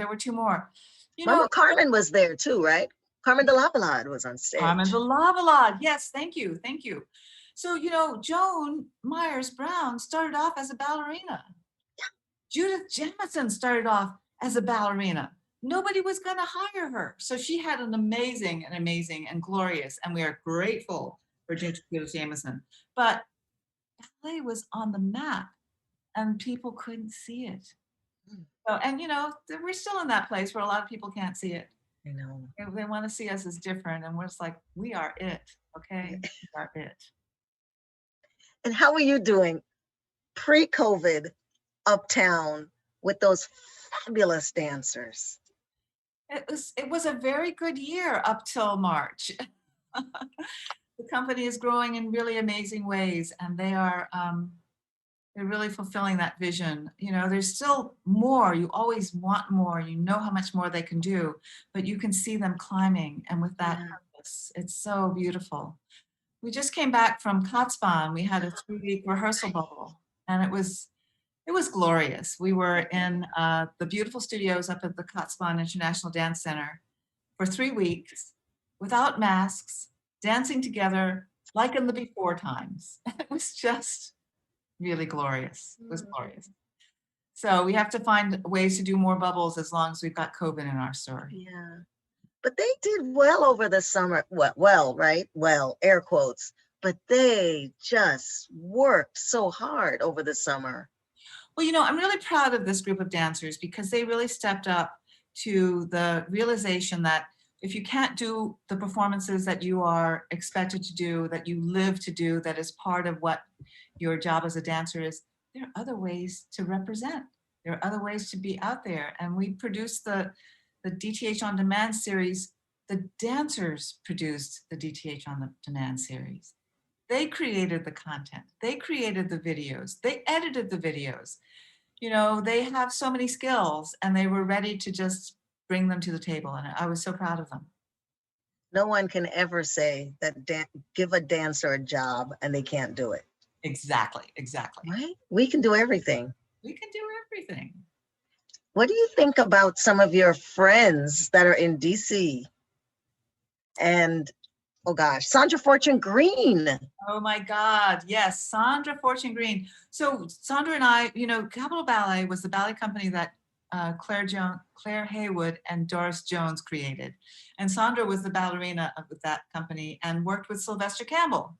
You Mama know, Carmen was there too, right? Carmen de Lavalade was on stage. Carmen de Lavalade. Yes, thank you. So, you know, Joan Myers Brown started off as a ballerina. Judith Jamison started off as a ballerina. Nobody was going to hire her. So she had an amazing and glorious, and we are grateful for Judith Jamison. But ballet was on the map and people couldn't see it. So, and you know, we're still in that place where a lot of people can't see it. I know. They want to see us as different, and we're just like, we are it, okay? We are it. And how are you doing pre-COVID uptown with those fabulous dancers? It was a very good year up till March. The company is growing in really amazing ways, and they are they're really fulfilling that vision. You know, there's still more. You always want more. You know how much more they can do, but you can see them climbing, and with that purpose, it's so beautiful. We just came back from Katzbahn. We had a 3-week rehearsal bubble, and it was glorious. We were in the beautiful studios up at the Katzbahn International Dance Center for 3 weeks without masks, dancing together like in the before times. It was just really glorious. It was glorious. So we have to find ways to do more bubbles as long as we've got COVID in our story. Yeah. But they did well over the summer. Well, right? Well, air quotes. But they just worked so hard over the summer. Well, you know, I'm really proud of this group of dancers because they really stepped up to the realization that if you can't do the performances that you are expected to do, that you live to do, that is part of what your job as a dancer is, there are other ways to represent. There are other ways to be out there. And we produced the DTH On Demand series. The dancers produced the DTH On Demand series. They created the content. They created the videos. They edited the videos. You know, they have so many skills, and they were ready to just bring them to the table. And I was so proud of them. No one can ever say that give a dancer a job and they can't do it. Exactly, exactly. Right? We can do everything. We can do everything. What do you think about some of your friends that are in DC? And, oh gosh, Sandra Fortune Green. Oh my God, yes, Sandra Fortune Green. So Sandra and I, you know, Capitol Ballet was the ballet company that Claire Haywood and Doris Jones created. And Sandra was the ballerina with that company and worked with Sylvester Campbell.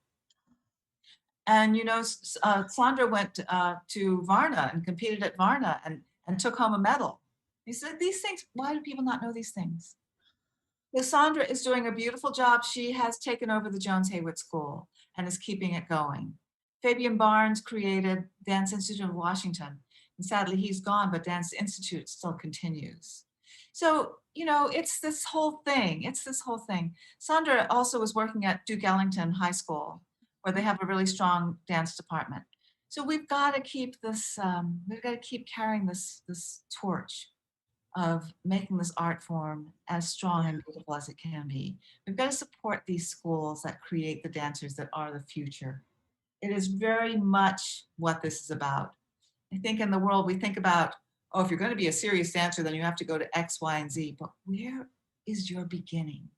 And, you know, Sandra went to Varna and competed at Varna and took home a medal. He said, these things, why do people not know these things? Well, Sandra is doing a beautiful job. She has taken over the Jones Haywood School and is keeping it going. Fabian Barnes created Dance Institute of Washington. And sadly, he's gone, but Dance Institute still continues. So, you know, it's this whole thing. It's this whole thing. Sandra also was working at Duke Ellington High School, where they have a really strong dance department. So we've got to keep this, we've got to keep carrying this torch of making this art form as strong and beautiful as it can be. We've got to support these schools that create the dancers that are the future. It is very much what this is about. I think in the world we think about, oh, if you're going to be a serious dancer, then you have to go to X, Y, and Z. But where is your beginning?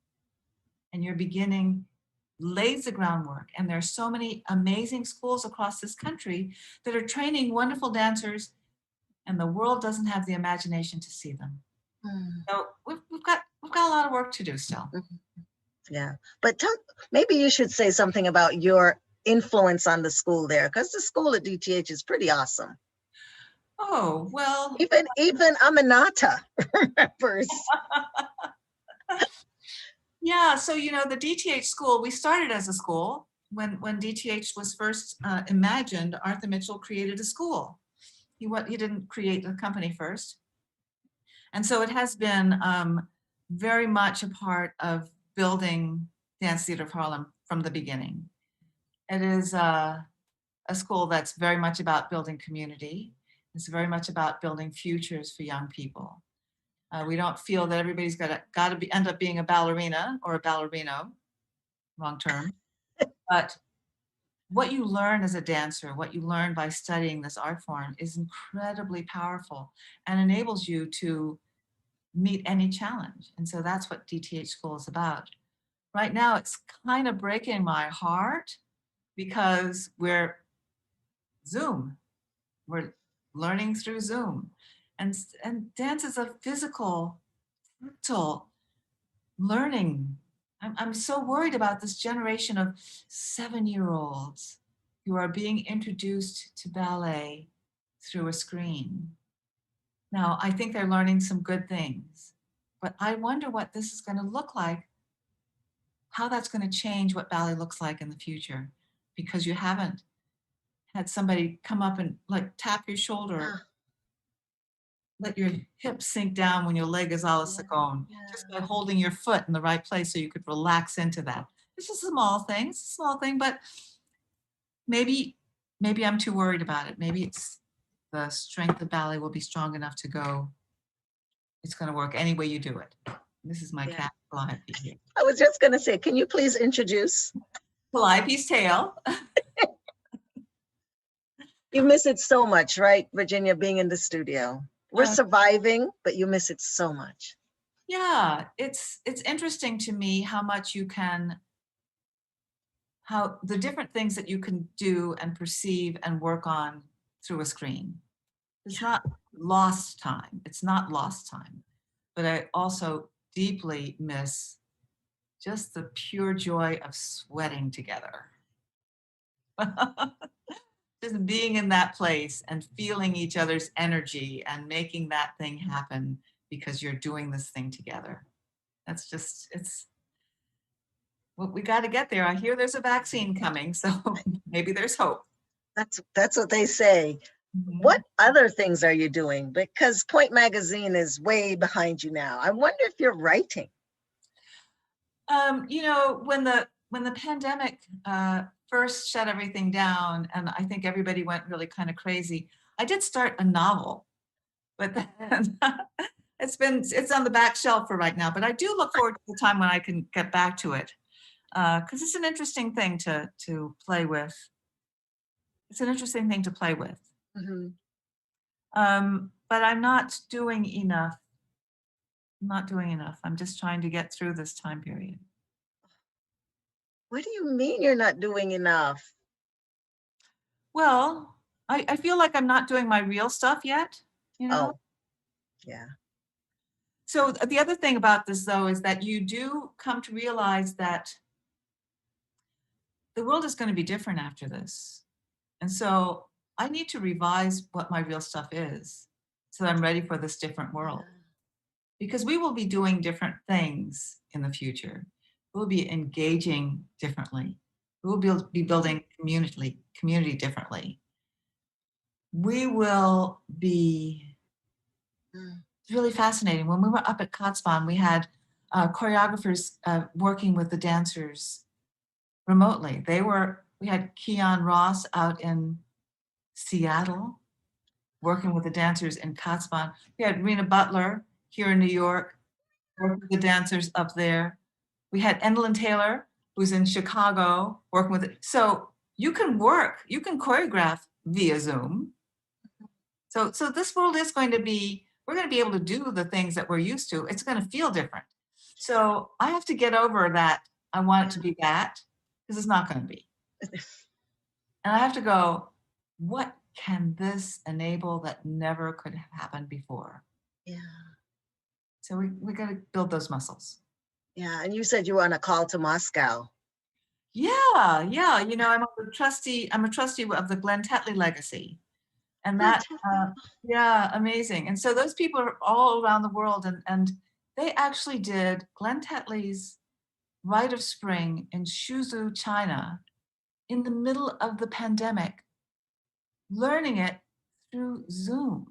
And your beginning lays the groundwork. And there are so many amazing schools across this country that are training wonderful dancers, and the world doesn't have the imagination to see them. So we've got a lot of work to do still. Yeah, but maybe you should say something about your influence on the school there, because the school at DTH is pretty awesome. Oh, well. Even Aminata remembers. Yeah, so, you know, the DTH school, we started as a school. When DTH was first imagined, Arthur Mitchell created a school. He didn't create a company first. And so it has been very much a part of building Dance Theater of Harlem from the beginning. It is a school that's very much about building community. It's very much about building futures for young people. We don't feel that everybody's got to end up being a ballerina or a ballerino, wrong term. But what you learn as a dancer, what you learn by studying this art form is incredibly powerful and enables you to meet any challenge. And so that's what DTH School is about. Right now, it's kind of breaking my heart because we're Zoom. We're learning through Zoom. And dance is a physical, tactile learning. I'm so worried about this generation of 7-year-olds who are being introduced to ballet through a screen. Now, I think they're learning some good things, but I wonder what this is going to look like, how that's going to change what ballet looks like in the future, because you haven't had somebody come up and like tap your shoulder, let your hips sink down when your leg is all gone, just by holding your foot in the right place so you could relax into that. It's a small thing, but maybe I'm too worried about it. Maybe it's the strength of ballet will be strong enough to go, it's going to work any way you do it. This is my cat, Calliope here. I was just going to say, can you please introduce? Calliope's tail. You miss it so much, right, Virginia, being in the studio? We're surviving, but you miss it so much. Yeah, it's interesting to me how much you can, how the different things that you can do and perceive and work on through a screen. It's not lost time. It's not lost time. But I also deeply miss just the pure joy of sweating together. Just being in that place and feeling each other's energy and making that thing happen because you're doing this thing together. That's just, well, we got to get there. I hear there's a vaccine coming, so maybe there's hope. That's what they say. Mhm. What other things are you doing? Because Point Magazine is way behind you now. I wonder if you're writing. You know, when the pandemic first shut everything down, and I think everybody went really kind of crazy, I did start a novel, but then it's on the back shelf for right now. But I do look forward to the time when I can get back to it, because it's an interesting thing to play with. It's an interesting thing to play with. Mhm. But I'm not doing enough. I'm not doing enough. I'm just trying to get through this time period. What do you mean you're not doing enough? Well, I feel like I'm not doing my real stuff yet, you know? Oh, yeah. So the other thing about this, though, is that you do come to realize that the world is going to be different after this. And so I need to revise what my real stuff is so that I'm ready for this different world. Because we will be doing different things in the future. We'll be engaging differently. We will be building community differently. We will be Mm. It's really fascinating. When we were up at Kotzbahn, we had choreographers working with the dancers remotely. We had Keon Ross out in Seattle working with the dancers in Kotzbahn. We had Rena Butler here in New York working with the dancers up there. We had Endlin Taylor, who's in Chicago, working with it. So you can choreograph via Zoom. So this world is going to be, we're going to be able to do the things that we're used to. It's going to feel different. So I have to get over that. I want it to be that, because it's not going to be. And I have to go, what can this enable that never could have happened before? Yeah. So we got to build those muscles. Yeah. And you said you were on a call to Moscow. Yeah. You know, I'm a trustee of the Glenn Tetley legacy. And that, yeah, amazing. And so those people are all around the world, and they actually did Glenn Tetley's Rite of Spring in Suzhou, China, in the middle of the pandemic, learning it through Zoom.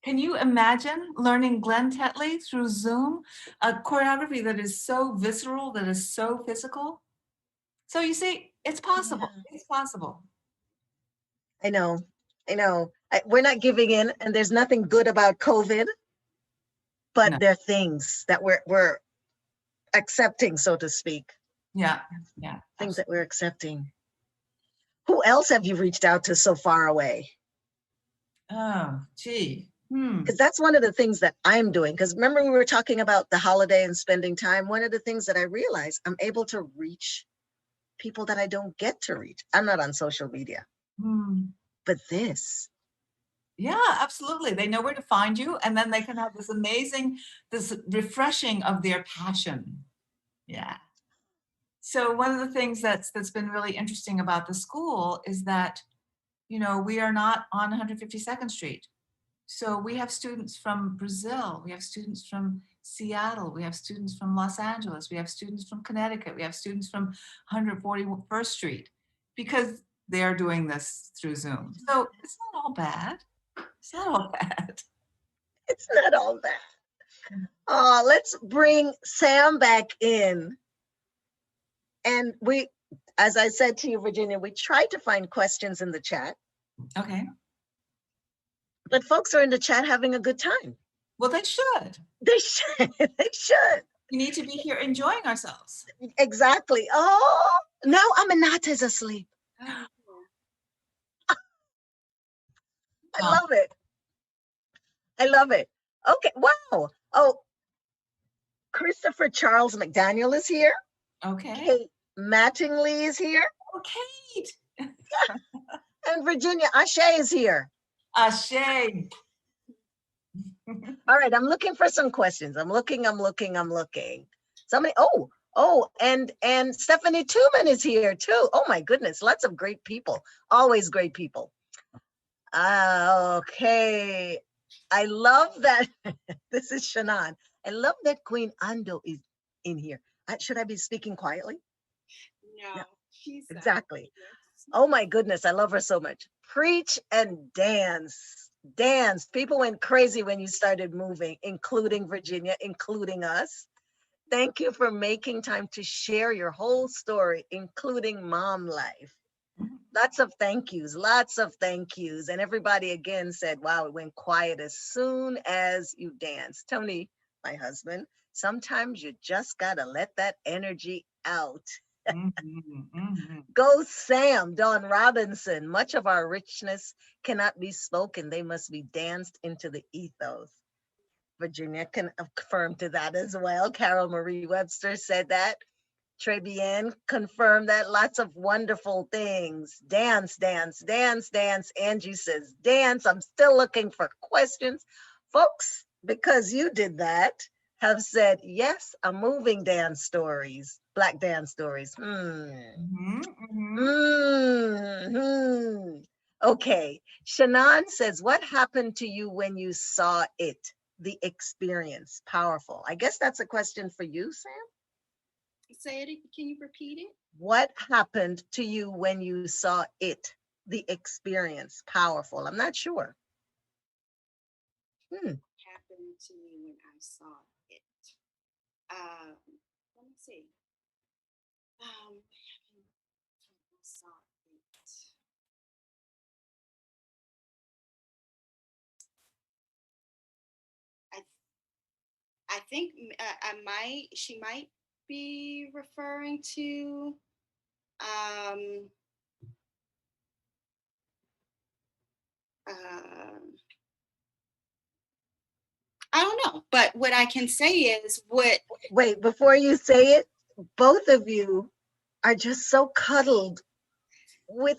Can you imagine learning Glenn Tetley through Zoom? A choreography that is so visceral, that is so physical. So you see, it's possible. Yeah. It's possible. I know. We're not giving in, and there's nothing good about COVID, but No. there are things that we're accepting, so to speak. Yeah. Things that we're accepting. Who else have you reached out to so far away? Oh, gee. Because that's one of the things that I'm doing. Because remember, we were talking about the holiday and spending time. One of the things that I realized, I'm able to reach people that I don't get to reach. I'm not on social media, but this. Yeah, absolutely. They know where to find you, and then they can have this refreshing of their passion. Yeah. So one of the things that's been really interesting about the school is that, you know, we are not on 152nd Street. So we have students from Brazil, we have students from Seattle, we have students from Los Angeles, we have students from Connecticut, we have students from 141st Street, because they're doing this through Zoom. So it's not all bad. It's not all bad. It's not all bad. Let's bring Sam back in. And we, as I said to you, Virginia, we tried to find questions in the chat. Okay. But folks are in the chat having a good time. Well, they should. They should. They should. We need to be here enjoying ourselves. Exactly. Oh, now Aminata's asleep. I love it. I love it. Okay. Wow. Oh, Christopher Charles McDaniel is here. Okay. Kate Mattingly is here. Oh, Kate. Yeah. And Virginia Ashe is here. Ashe. All right, I'm looking for some questions. I'm looking. Somebody, and Stephanie Tooman is here too. Oh my goodness, lots of great people. Always great people. Okay. I love that. This is Shannon. I love that Queen Ando is in here. Should I be speaking quietly? No. She's Exactly. Oh my goodness, I love her so much. Preach and dance. Dance. People went crazy when you started moving, including Virginia, including us. Thank you for making time to share your whole story, including mom life. Lots of thank yous, lots of thank yous. And everybody again said, wow, it went quiet as soon as you danced. Tony, my husband, sometimes you just got to let that energy out. Go Sam, Don Robinson. Much of our richness cannot be spoken. They must be danced into the ethos. Virginia can affirm to that as well. Carol Marie Webster said that. Trebian confirmed that. Lots of wonderful things. Dance, dance, dance, dance. Angie says, dance. I'm still looking for questions. Folks, because you did that, have said, yes, a moving dance stories, Black dance stories. Okay. Shannon says, what happened to you when you saw it? The experience, powerful. I guess that's a question for you, Sam. Say it. Can you repeat it? What happened to you when you saw it? The experience, powerful. I'm not sure. Happened to me when I saw it. Let me see. When I saw it. I think she might be referring to I don't know, but what I can say is Wait, before you say it, both of you are just so cuddled with,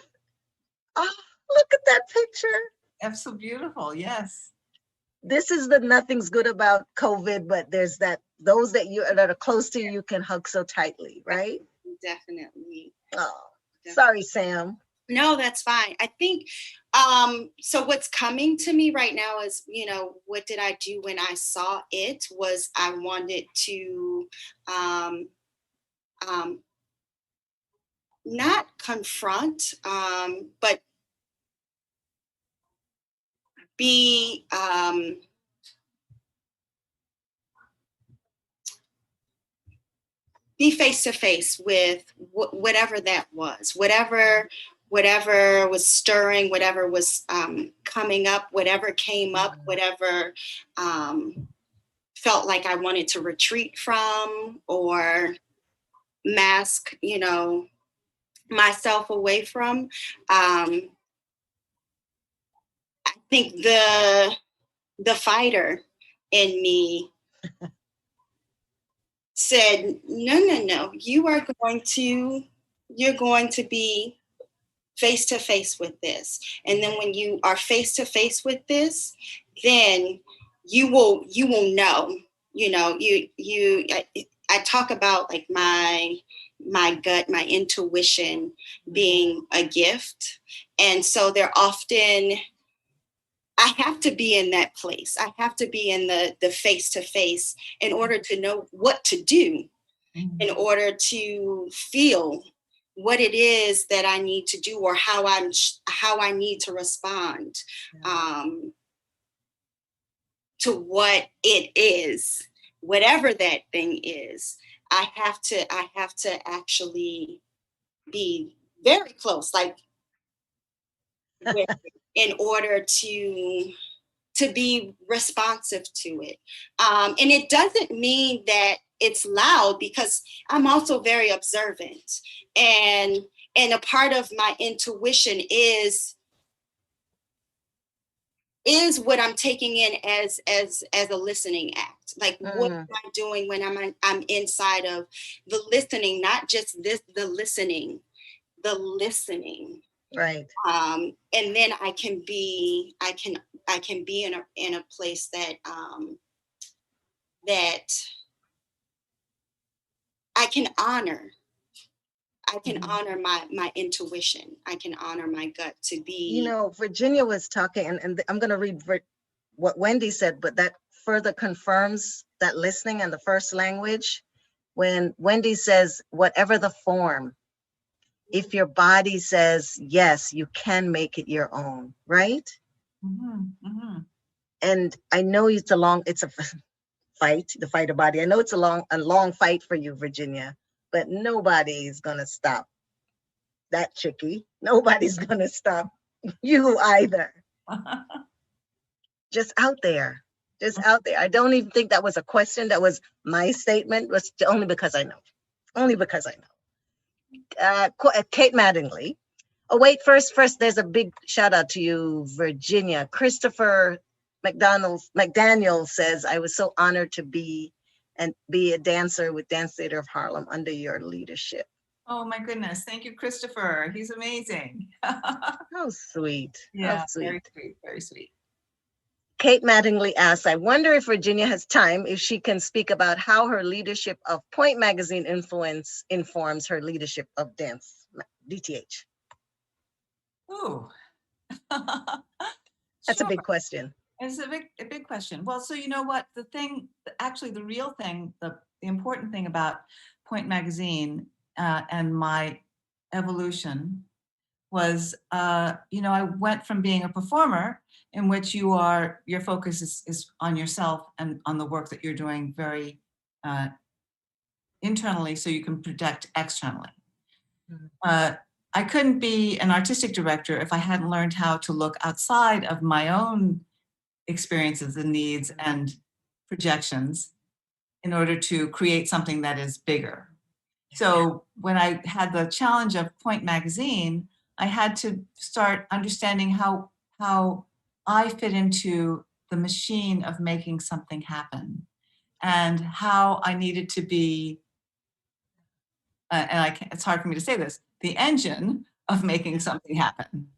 oh, look at that picture. That's so beautiful. Yes. This is the nothing's good about COVID, but there's those that are close to you can hug so tightly, right? Definitely. Oh, sorry, Sam. No, that's fine. I think so what's coming to me right now is, what did I do when I saw it was I wanted to not confront, but be face to face with whatever that was, whatever was stirring, whatever was coming up, whatever came up, whatever felt like I wanted to retreat from or mask, myself away from. I think the fighter in me said, no, you're going to be face to face with this. And then when you are face to face with this, then you will know, I talk about like my gut, my intuition being a gift. And so they're often, I have to be in that place. I have to be in the face to face in order to know what to do, in order to feel what it is that I need to do or how I need to respond to what it is, whatever that thing is. I have to actually be very close, like with, in order to be responsive to it. And it doesn't mean that it's loud, because I'm also very observant, and a part of my intuition is what I'm taking in as a listening act. Like what am I doing when I'm inside of the listening, not just the listening. Right. And then I can be in a place that that I can honor. I can honor my intuition. I can honor my gut to be. Virginia was talking, and I'm going to read what Wendy said, but that further confirms that listening and the first language, when Wendy says, whatever the form. if your body says, yes, you can make it your own, right? And I know it's a fight, the fighter body. I know it's a long fight for you, Virginia, but nobody's going to stop that chickie. Nobody's going to stop you either. Just out there. I don't even think that was a question. That was my statement, was only because I know. Kate Mattingly. Oh, wait, first, there's a big shout out to you, Virginia. Christopher McDaniel says, I was so honored to be a dancer with Dance Theater of Harlem under your leadership. Oh my goodness. Thank you, Christopher. He's amazing. How sweet. Yeah, How sweet. very sweet, very sweet. Kate Mattingly asks, I wonder if Virginia has time, if she can speak about how her leadership of Point Magazine informs her leadership of Dance, DTH. Ooh. That's a Sure. big question. It's a big question. Well, so you know what, the real thing, the important thing about Point Magazine and my evolution was, I went from being a performer in which your focus is on yourself and on the work that you're doing very internally so you can project externally. I couldn't be an artistic director if I hadn't learned how to look outside of my own experiences and needs and projections in order to create something that is bigger. So when I had the challenge of Point Magazine, I had to start understanding how I fit into the machine of making something happen, and how I needed to be, it's hard for me to say this, the engine of making something happen.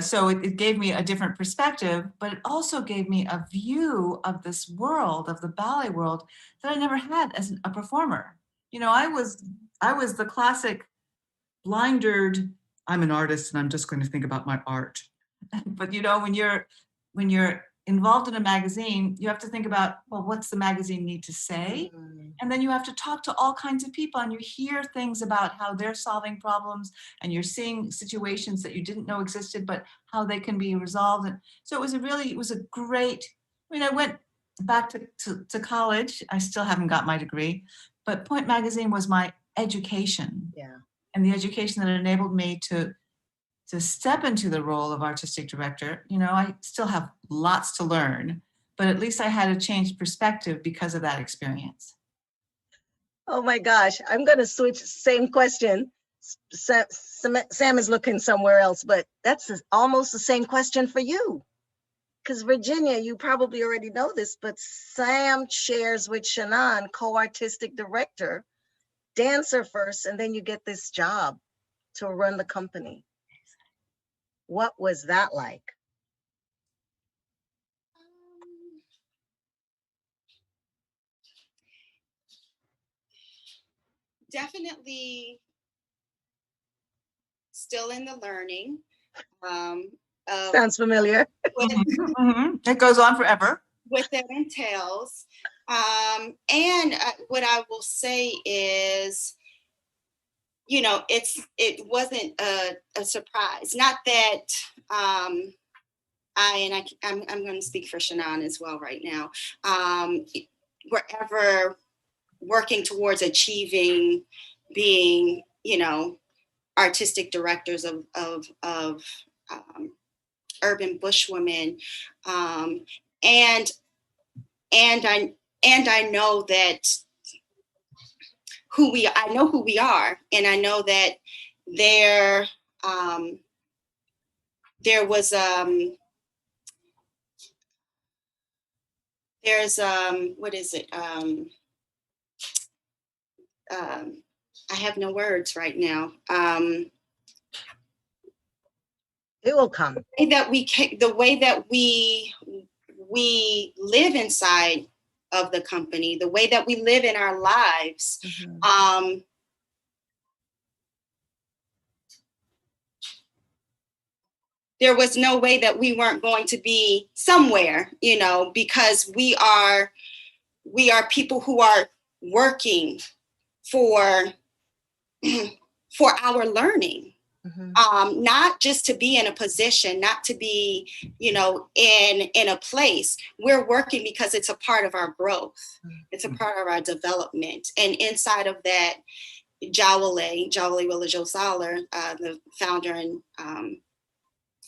So it gave me a different perspective, but it also gave me a view of this world, of the ballet world, that I never had as a performer. I was the classic blindered, I'm an artist and I'm just going to think about my art. But when you're involved in a magazine, you have to think about, well, what's the magazine need to say? And then you have to talk to all kinds of people, and you hear things about how they're solving problems, and you're seeing situations that you didn't know existed, but how they can be resolved. And so it was a great, I went back to college. I still haven't got my degree, but Point Magazine was my education. Yeah. And the education that enabled me to step into the role of artistic director. I still have lots to learn, but at least I had a changed perspective because of that experience. Oh my gosh, I'm going to switch. Same question. Sam is looking somewhere else, but that's almost the same question for you. Because Virginia, you probably already know this, but Sam shares with Shannon, co-artistic director, dancer first, and then you get this job to run the company. What was that like? Definitely still in the learning. Sounds familiar. It goes on forever. What that entails. And what I will say is, it wasn't a surprise. Not that I'm going to speak for Shannon as well right now. We're ever working towards achieving being, artistic directors of urban bushwomen, and I know that I know who we are, and I know that there was there's what is it? I have no words right now. It will come. The way that we live inside of the company, the way that we live in our lives, there was no way that we weren't going to be somewhere, because we are people who are working for for our learning. Mm-hmm. Not just to be in a position, not to be, in a place. We're working because it's a part of our growth. It's a part of our development. And inside of that, Jawole Willa-Jo-Saller, the founder and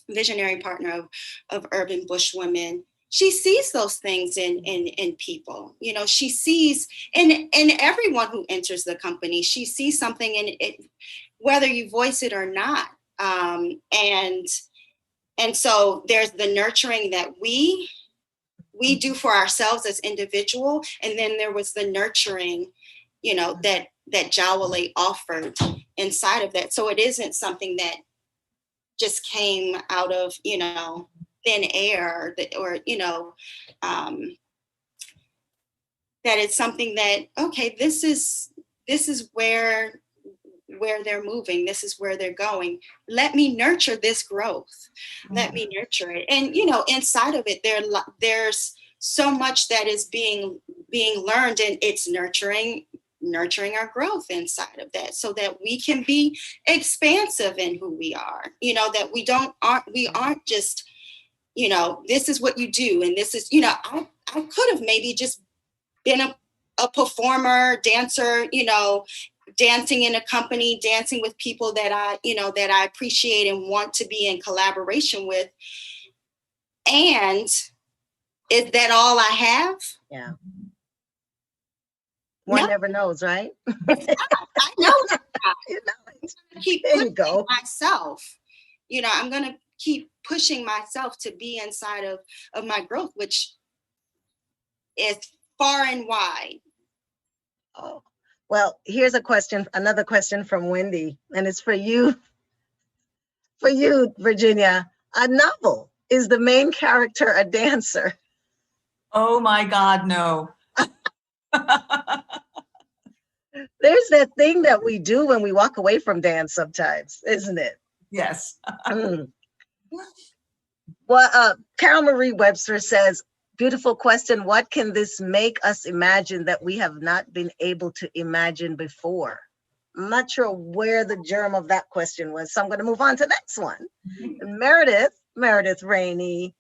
visionary partner of Urban Bush Women, she sees those things in people. She sees in everyone who enters the company, she sees something in it, whether you voice it or not. And so there's the nurturing that we do for ourselves as individual. And then there was the nurturing, that Jawole offered inside of that. So it isn't something that just came out of, thin air, or that it's something that, okay, this is where they're moving. This is where they're going. Let me nurture this growth. Let me nurture it. And, inside of it, there's so much that is being learned, and it's nurturing our growth inside of that, so that we can be expansive in who we are, that we aren't just, this is what you do. And this is, I could have maybe just been a performer, dancer, dancing in a company, dancing with people that I appreciate and want to be in collaboration with. And is that all I have? Yeah. One never knows, right? I know that. Keep there you pushing go. myself. I'm going to keep pushing myself to be inside of my growth, which is far and wide. Oh, well, here's another question from Wendy, and it's for you, Virginia. A novel. Is the main character a dancer? Oh my God, no. There's that thing that we do when we walk away from dance sometimes, isn't it? Yes. Well, Carol Marie Webster says, beautiful question. What can this make us imagine that we have not been able to imagine before? I'm not sure where the germ of that question was, so I'm going to move on to the next one. Meredith Rainey,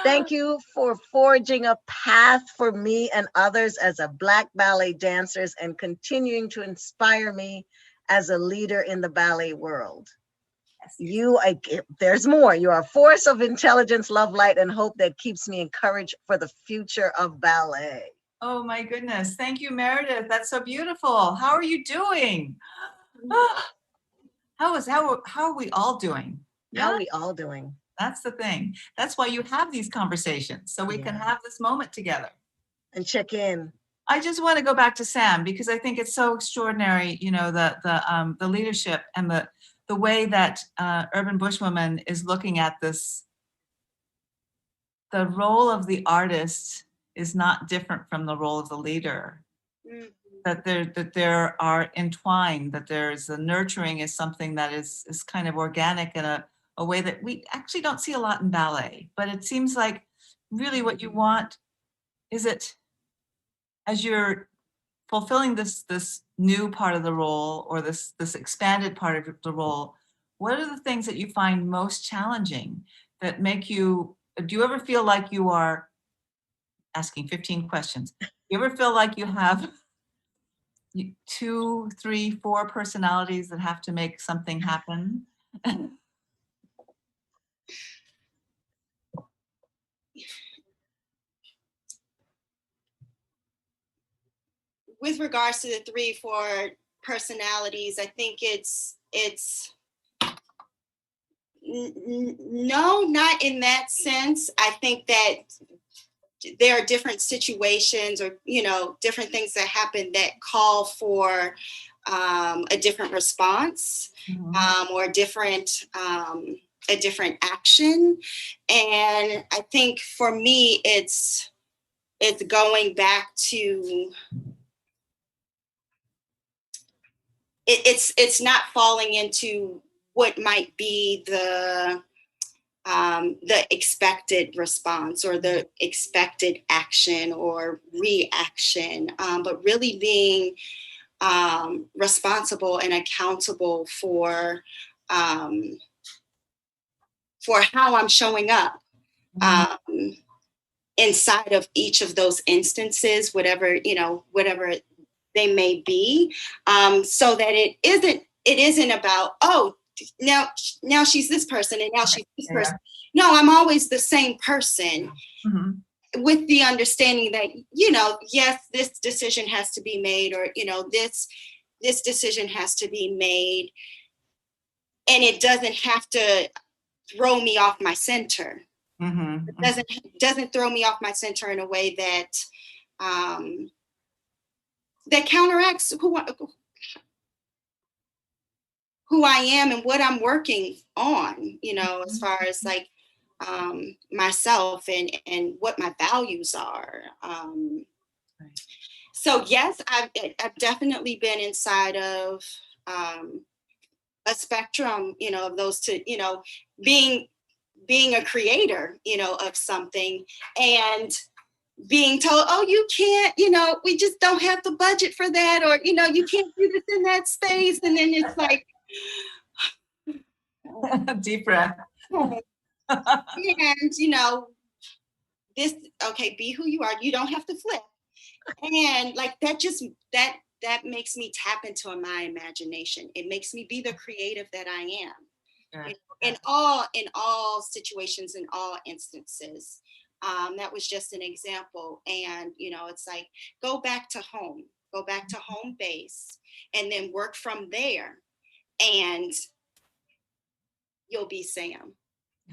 thank you for forging a path for me and others as a Black ballet dancers and continuing to inspire me as a leader in the ballet world. There's more. You are a force of intelligence, love, light, and hope that keeps me encouraged for the future of ballet. Oh my goodness. Thank you, Meredith. That's so beautiful. How are you doing? How are we all doing? How are we all doing? That's the thing. That's why you have these conversations, so we can have this moment together. And check in. I just want to go back to Sam, because I think it's so extraordinary, the leadership and the way that Urban Bushwoman is looking at this. The role of the artist is not different from the role of the leader. Mm-hmm. That there are entwined, that there's the nurturing is something that is kind of organic in a way that we actually don't see a lot in ballet. But it seems like really what you want is it, as you're fulfilling this new part of the role, or this expanded part of the role, what are the things that you find most challenging that make you, do you ever feel like you are asking 15 questions? Do you ever feel like you have 2, 3, 4 personalities that have to make something happen? With regards to the 3, 4 personalities, I think it's no, not in that sense. I think that there are different situations, or different things that happen that call for a different response, mm-hmm. Or a different action. And I think for me, it's going back to it's not falling into what might be the expected response or the expected action or reaction, but really being responsible and accountable for how I'm showing up inside of each of those instances, whatever they may be, so that it isn't about, oh, now she's this person and now she's this person. No, I'm always the same person. With the understanding that, yes, this decision has to be made, or, this decision has to be made, and it doesn't have to throw me off my center. It doesn't throw me off my center in a way that that counteracts who I am and what I'm working on, as far as like myself and what my values are. So yes, I've definitely been inside of a spectrum, of those two, being a creator, of something, and being told, oh, you can't, we just don't have the budget for that, or, you can't do this in that space. And then it's like, deep breath. And, this, okay, be who you are. You don't have to flip. And like that that makes me tap into my imagination. It makes me be the creative that I am. In all situations, in all instances. That was just an example. And, it's like, go back to home base, and then work from there, and you'll be Sam.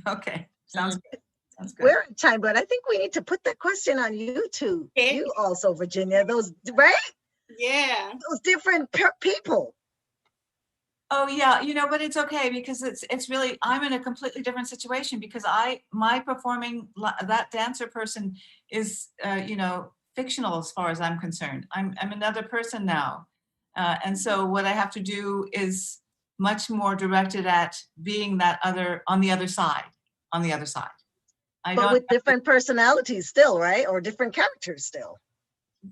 Okay, sounds good. Sounds good. We're in time, but I think we need to put that question on YouTube. You also, Virginia, those, right? Yeah. Those different people. Oh yeah, but it's okay, because it's really, I'm in a completely different situation, because my performing, that dancer person is fictional as far as I'm concerned. I'm another person now, and so what I have to do is much more directed at being that other, on the other side. But with different personalities still, right? Or different characters still.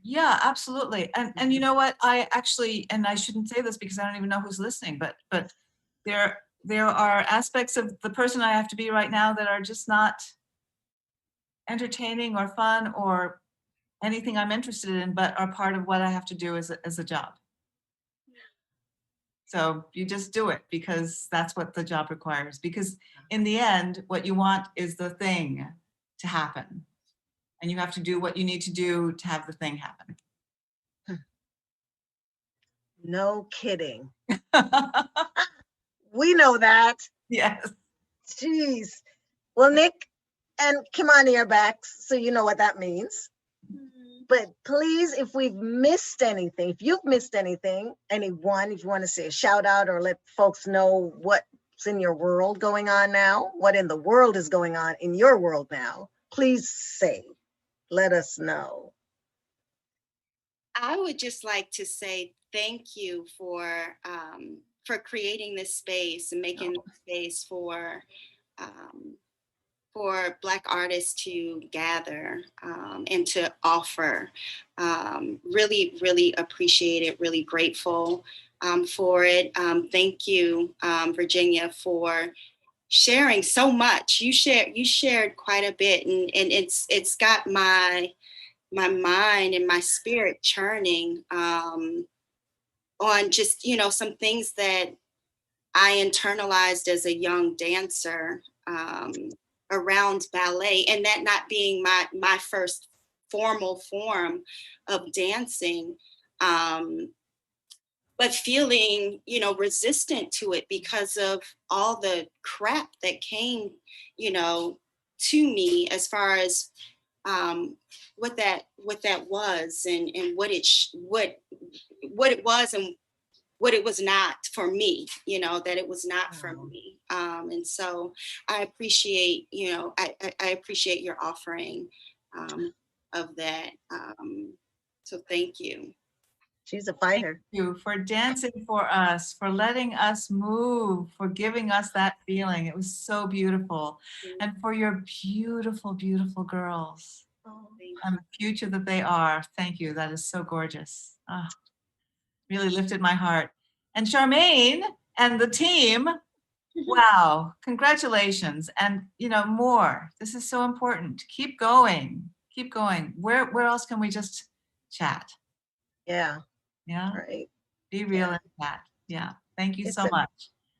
Yeah, absolutely. And you know what? I actually, and I shouldn't say this because I don't even know who's listening, but there are aspects of the person I have to be right now that are just not entertaining or fun or anything I'm interested in, but are part of what I have to do as a job. So you just do it because that's what the job requires. Because in the end, what you want is the thing to happen. And you have to do what you need to do to have the thing happen. No kidding. We know that. Yes. Jeez. Well, Nick and Kimani are back, so you know what that means. But please, if we've missed anything, if you've missed anything, anyone, if you want to say a shout out or let folks know what's in your world going on now, what in the world is going on in your world now, please say, let us know. I would just like to say thank you for creating this space and making this space for Black artists to gather and to offer. Really, really appreciate it. Really grateful for it. Thank you, Virginia, for sharing so much. You shared quite a bit, and it's got my mind and my spirit churning on just, some things that I internalized as a young dancer around ballet, and that not being my first formal form of dancing, but feeling, resistant to it because of all the crap that came, to me as far as what that was and what it was and what it was not for me, that it was not for me. And so I appreciate, I appreciate your offering of that. So thank you. She's a fighter. Thank you for dancing for us, for letting us move, for giving us that feeling. It was so beautiful. And for your beautiful, beautiful girls. And the future that they are. Thank you. That is so gorgeous. really lifted my heart. And Charmaine and the team, wow, congratulations. And more. This is so important. Keep going. Keep going. Where else can we just chat? Yeah. Yeah. Right. Be real Yeah. and chat. Yeah. Thank you It's so much.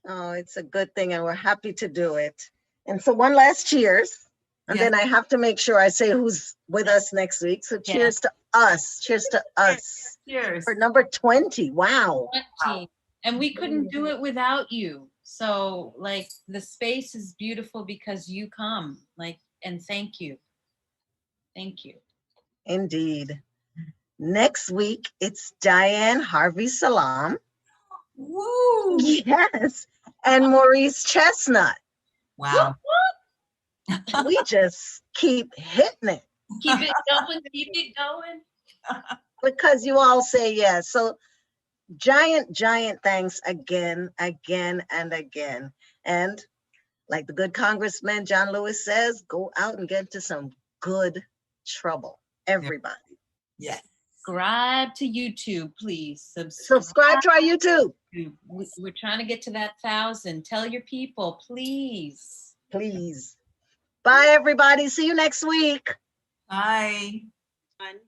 Oh, it's a good thing, and we're happy to do it. And so one last cheers. And Yes. then I have to make sure I say who's with us next week. So cheers to us. Cheers to us. Cheers. For number 20. Wow. 20. And we couldn't do it without you. So like the space is beautiful because you come. And thank you. Thank you. Indeed. Next week, it's Diane Harvey Salam. Woo! Yes. And Maurice Chestnut. Wow. We just keep hitting it Keep it going. Keep it going. because you all say yes. So giant thanks again, and again. And like the good Congressman John Lewis says, go out and get into some good trouble, everybody. Yes. Subscribe to YouTube, please. Subscribe to our YouTube. We're trying to get to that 1,000. Tell your people, please. Please. Bye, everybody. See you next week. Bye. One.